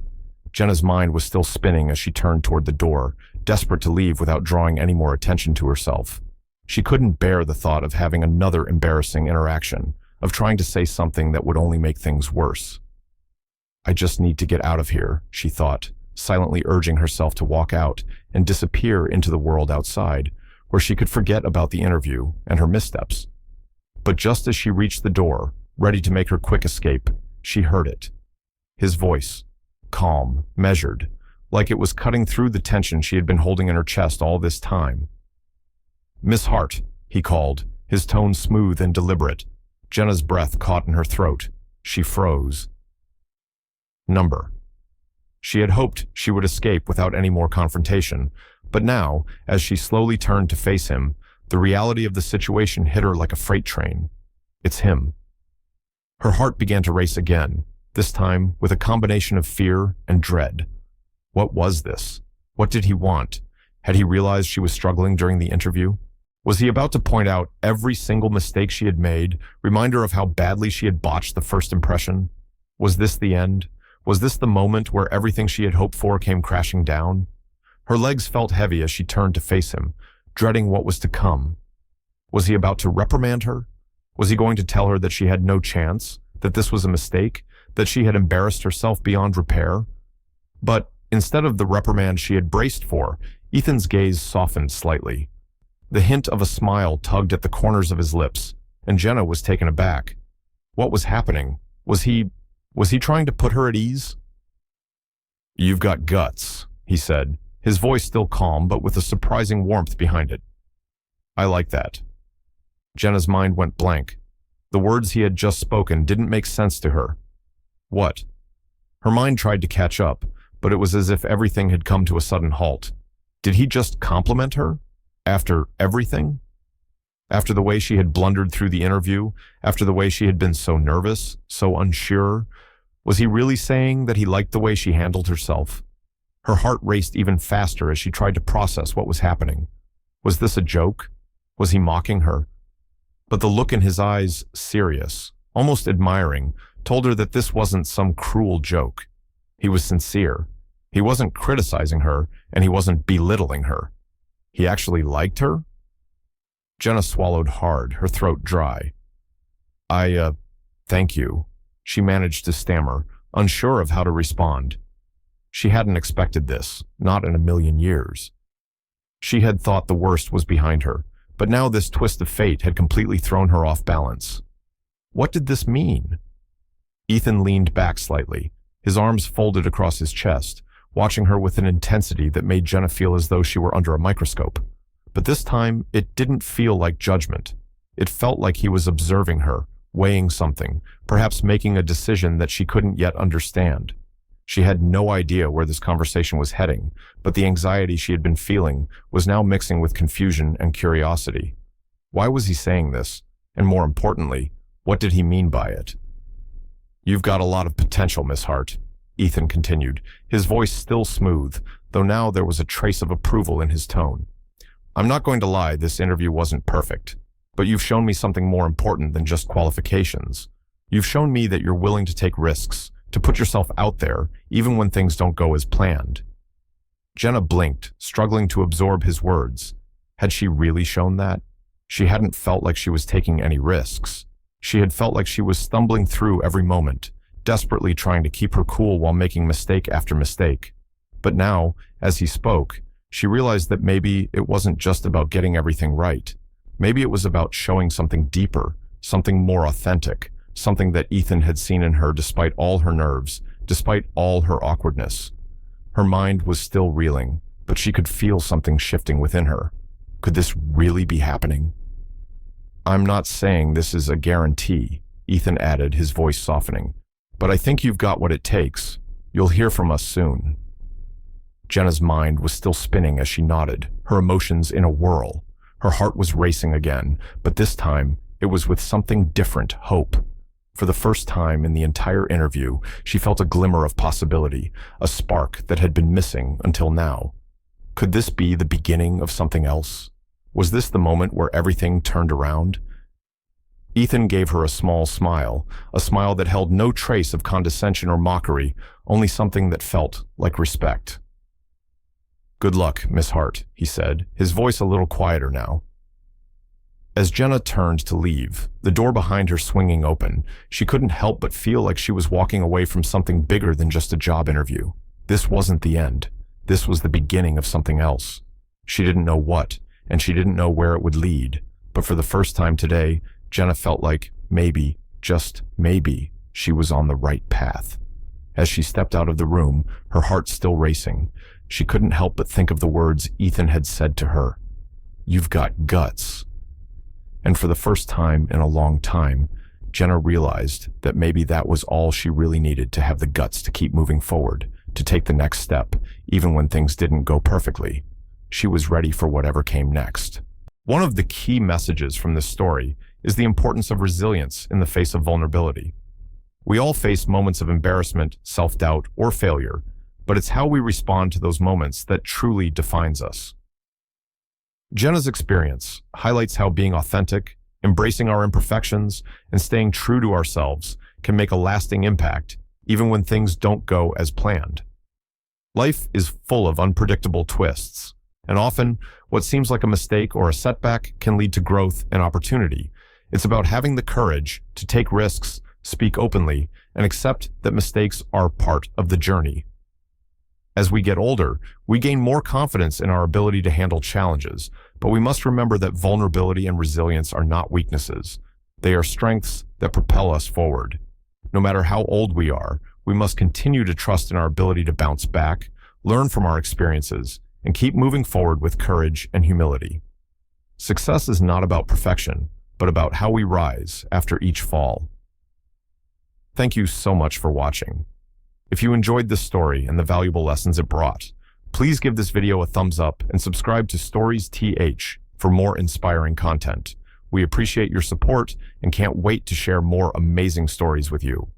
S1: Jenna's mind was still spinning as she turned toward the door, desperate to leave without drawing any more attention to herself. She couldn't bear the thought of having another embarrassing interaction, of trying to say something that would only make things worse. "I just need to get out of here," she thought, silently urging herself to walk out and disappear into the world outside, where she could forget about the interview and her missteps. But just as she reached the door, ready to make her quick escape, she heard it. His voice, calm, measured, like it was cutting through the tension she had been holding in her chest all this time. "Miss Hart," he called, his tone smooth and deliberate. Jenna's breath caught in her throat. She froze. Number. She had hoped she would escape without any more confrontation, but now, as she slowly turned to face him, the reality of the situation hit her like a freight train. It's him. Her heart began to race again, this time with a combination of fear and dread. What was this? What did he want? Had he realized she was struggling during the interview? Was he about to point out every single mistake she had made, remind her of how badly she had botched the first impression? Was this the end? Was this the moment where everything she had hoped for came crashing down? Her legs felt heavy as she turned to face him, dreading what was to come. Was he about to reprimand her? Was he going to tell her that she had no chance, that this was a mistake, that she had embarrassed herself beyond repair? But instead of the reprimand she had braced for, Ethan's gaze softened slightly. The hint of a smile tugged at the corners of his lips, and Jenna was taken aback. What was happening? Was he trying to put her at ease? "You've got guts," he said, his voice still calm but with a surprising warmth behind it. "I like that." Jenna's mind went blank. The words he had just spoken didn't make sense to her. What? Her mind tried to catch up, but it was as if everything had come to a sudden halt. Did he just compliment her? After everything? After the way she had blundered through the interview? After the way she had been so nervous, so unsure? Was he really saying that he liked the way she handled herself? Her heart raced even faster as she tried to process what was happening. Was this a joke? Was he mocking her? But the look in his eyes, serious, almost admiring, told her that this wasn't some cruel joke. He was sincere. He wasn't criticizing her, and he wasn't belittling her. He actually liked her? Jenna swallowed hard, her throat dry. Thank you," she managed to stammer, unsure of how to respond. She hadn't expected this, not in a million years. She had thought the worst was behind her, but now this twist of fate had completely thrown her off balance. What did this mean? Ethan leaned back slightly, his arms folded across his chest, watching her with an intensity that made Jenna feel as though she were under a microscope. But this time, it didn't feel like judgment. It felt like he was observing her, weighing something, perhaps making a decision that she couldn't yet understand. She had no idea where this conversation was heading, but the anxiety she had been feeling was now mixing with confusion and curiosity. Why was he saying this? And more importantly, what did he mean by it? "You've got a lot of potential, Miss Hart," Ethan continued, his voice still smooth, though now there was a trace of approval in his tone. "I'm not going to lie, this interview wasn't perfect, but you've shown me something more important than just qualifications. You've shown me that you're willing to take risks, to put yourself out there, even when things don't go as planned." Jenna blinked, struggling to absorb his words. Had she really shown that? She hadn't felt like she was taking any risks. She had felt like she was stumbling through every moment, desperately trying to keep her cool while making mistake after mistake. But now, as he spoke, she realized that maybe it wasn't just about getting everything right. Maybe it was about showing something deeper, something more authentic, something that Ethan had seen in her despite all her nerves, despite all her awkwardness. Her mind was still reeling, but she could feel something shifting within her. Could this really be happening? "I'm not saying this is a guarantee," Ethan added, his voice softening. "But I think you've got what it takes. You'll hear from us soon." Jenna's mind was still spinning as she nodded, her emotions in a whirl. Her heart was racing again, but this time it was with something different, hope. For the first time in the entire interview, she felt a glimmer of possibility, a spark that had been missing until now. Could this be the beginning of something else? Was this the moment where everything turned around? Ethan gave her a small smile, a smile that held no trace of condescension or mockery, only something that felt like respect. "Good luck, Miss Hart," he said, his voice a little quieter now. As Jenna turned to leave, the door behind her swinging open, she couldn't help but feel like she was walking away from something bigger than just a job interview. This wasn't the end. This was the beginning of something else. She didn't know what, and she didn't know where it would lead, but for the first time today, Jenna felt like maybe, just maybe, she was on the right path. As she stepped out of the room, her heart still racing, she couldn't help but think of the words Ethan had said to her. "You've got guts." And for the first time in a long time, Jenna realized that maybe that was all she really needed to have the guts to keep moving forward, to take the next step, even when things didn't go perfectly. She was ready for whatever came next. One of the key messages from this story is the importance of resilience in the face of vulnerability. We all face moments of embarrassment, self-doubt, or failure, but it's how we respond to those moments that truly defines us. Jenna's experience highlights how being authentic, embracing our imperfections, and staying true to ourselves can make a lasting impact, even when things don't go as planned. Life is full of unpredictable twists, and often what seems like a mistake or a setback can lead to growth and opportunity. It's about having the courage to take risks, speak openly, and accept that mistakes are part of the journey. As we get older, we gain more confidence in our ability to handle challenges, but we must remember that vulnerability and resilience are not weaknesses. They are strengths that propel us forward. No matter how old we are, we must continue to trust in our ability to bounce back, learn from our experiences, and keep moving forward with courage and humility. Success is not about perfection, but about how we rise after each fall. Thank you so much for watching. If you enjoyed this story and the valuable lessons it brought, please give this video a thumbs up and subscribe to Stories TH for more inspiring content. We appreciate your support and can't wait to share more amazing stories with you.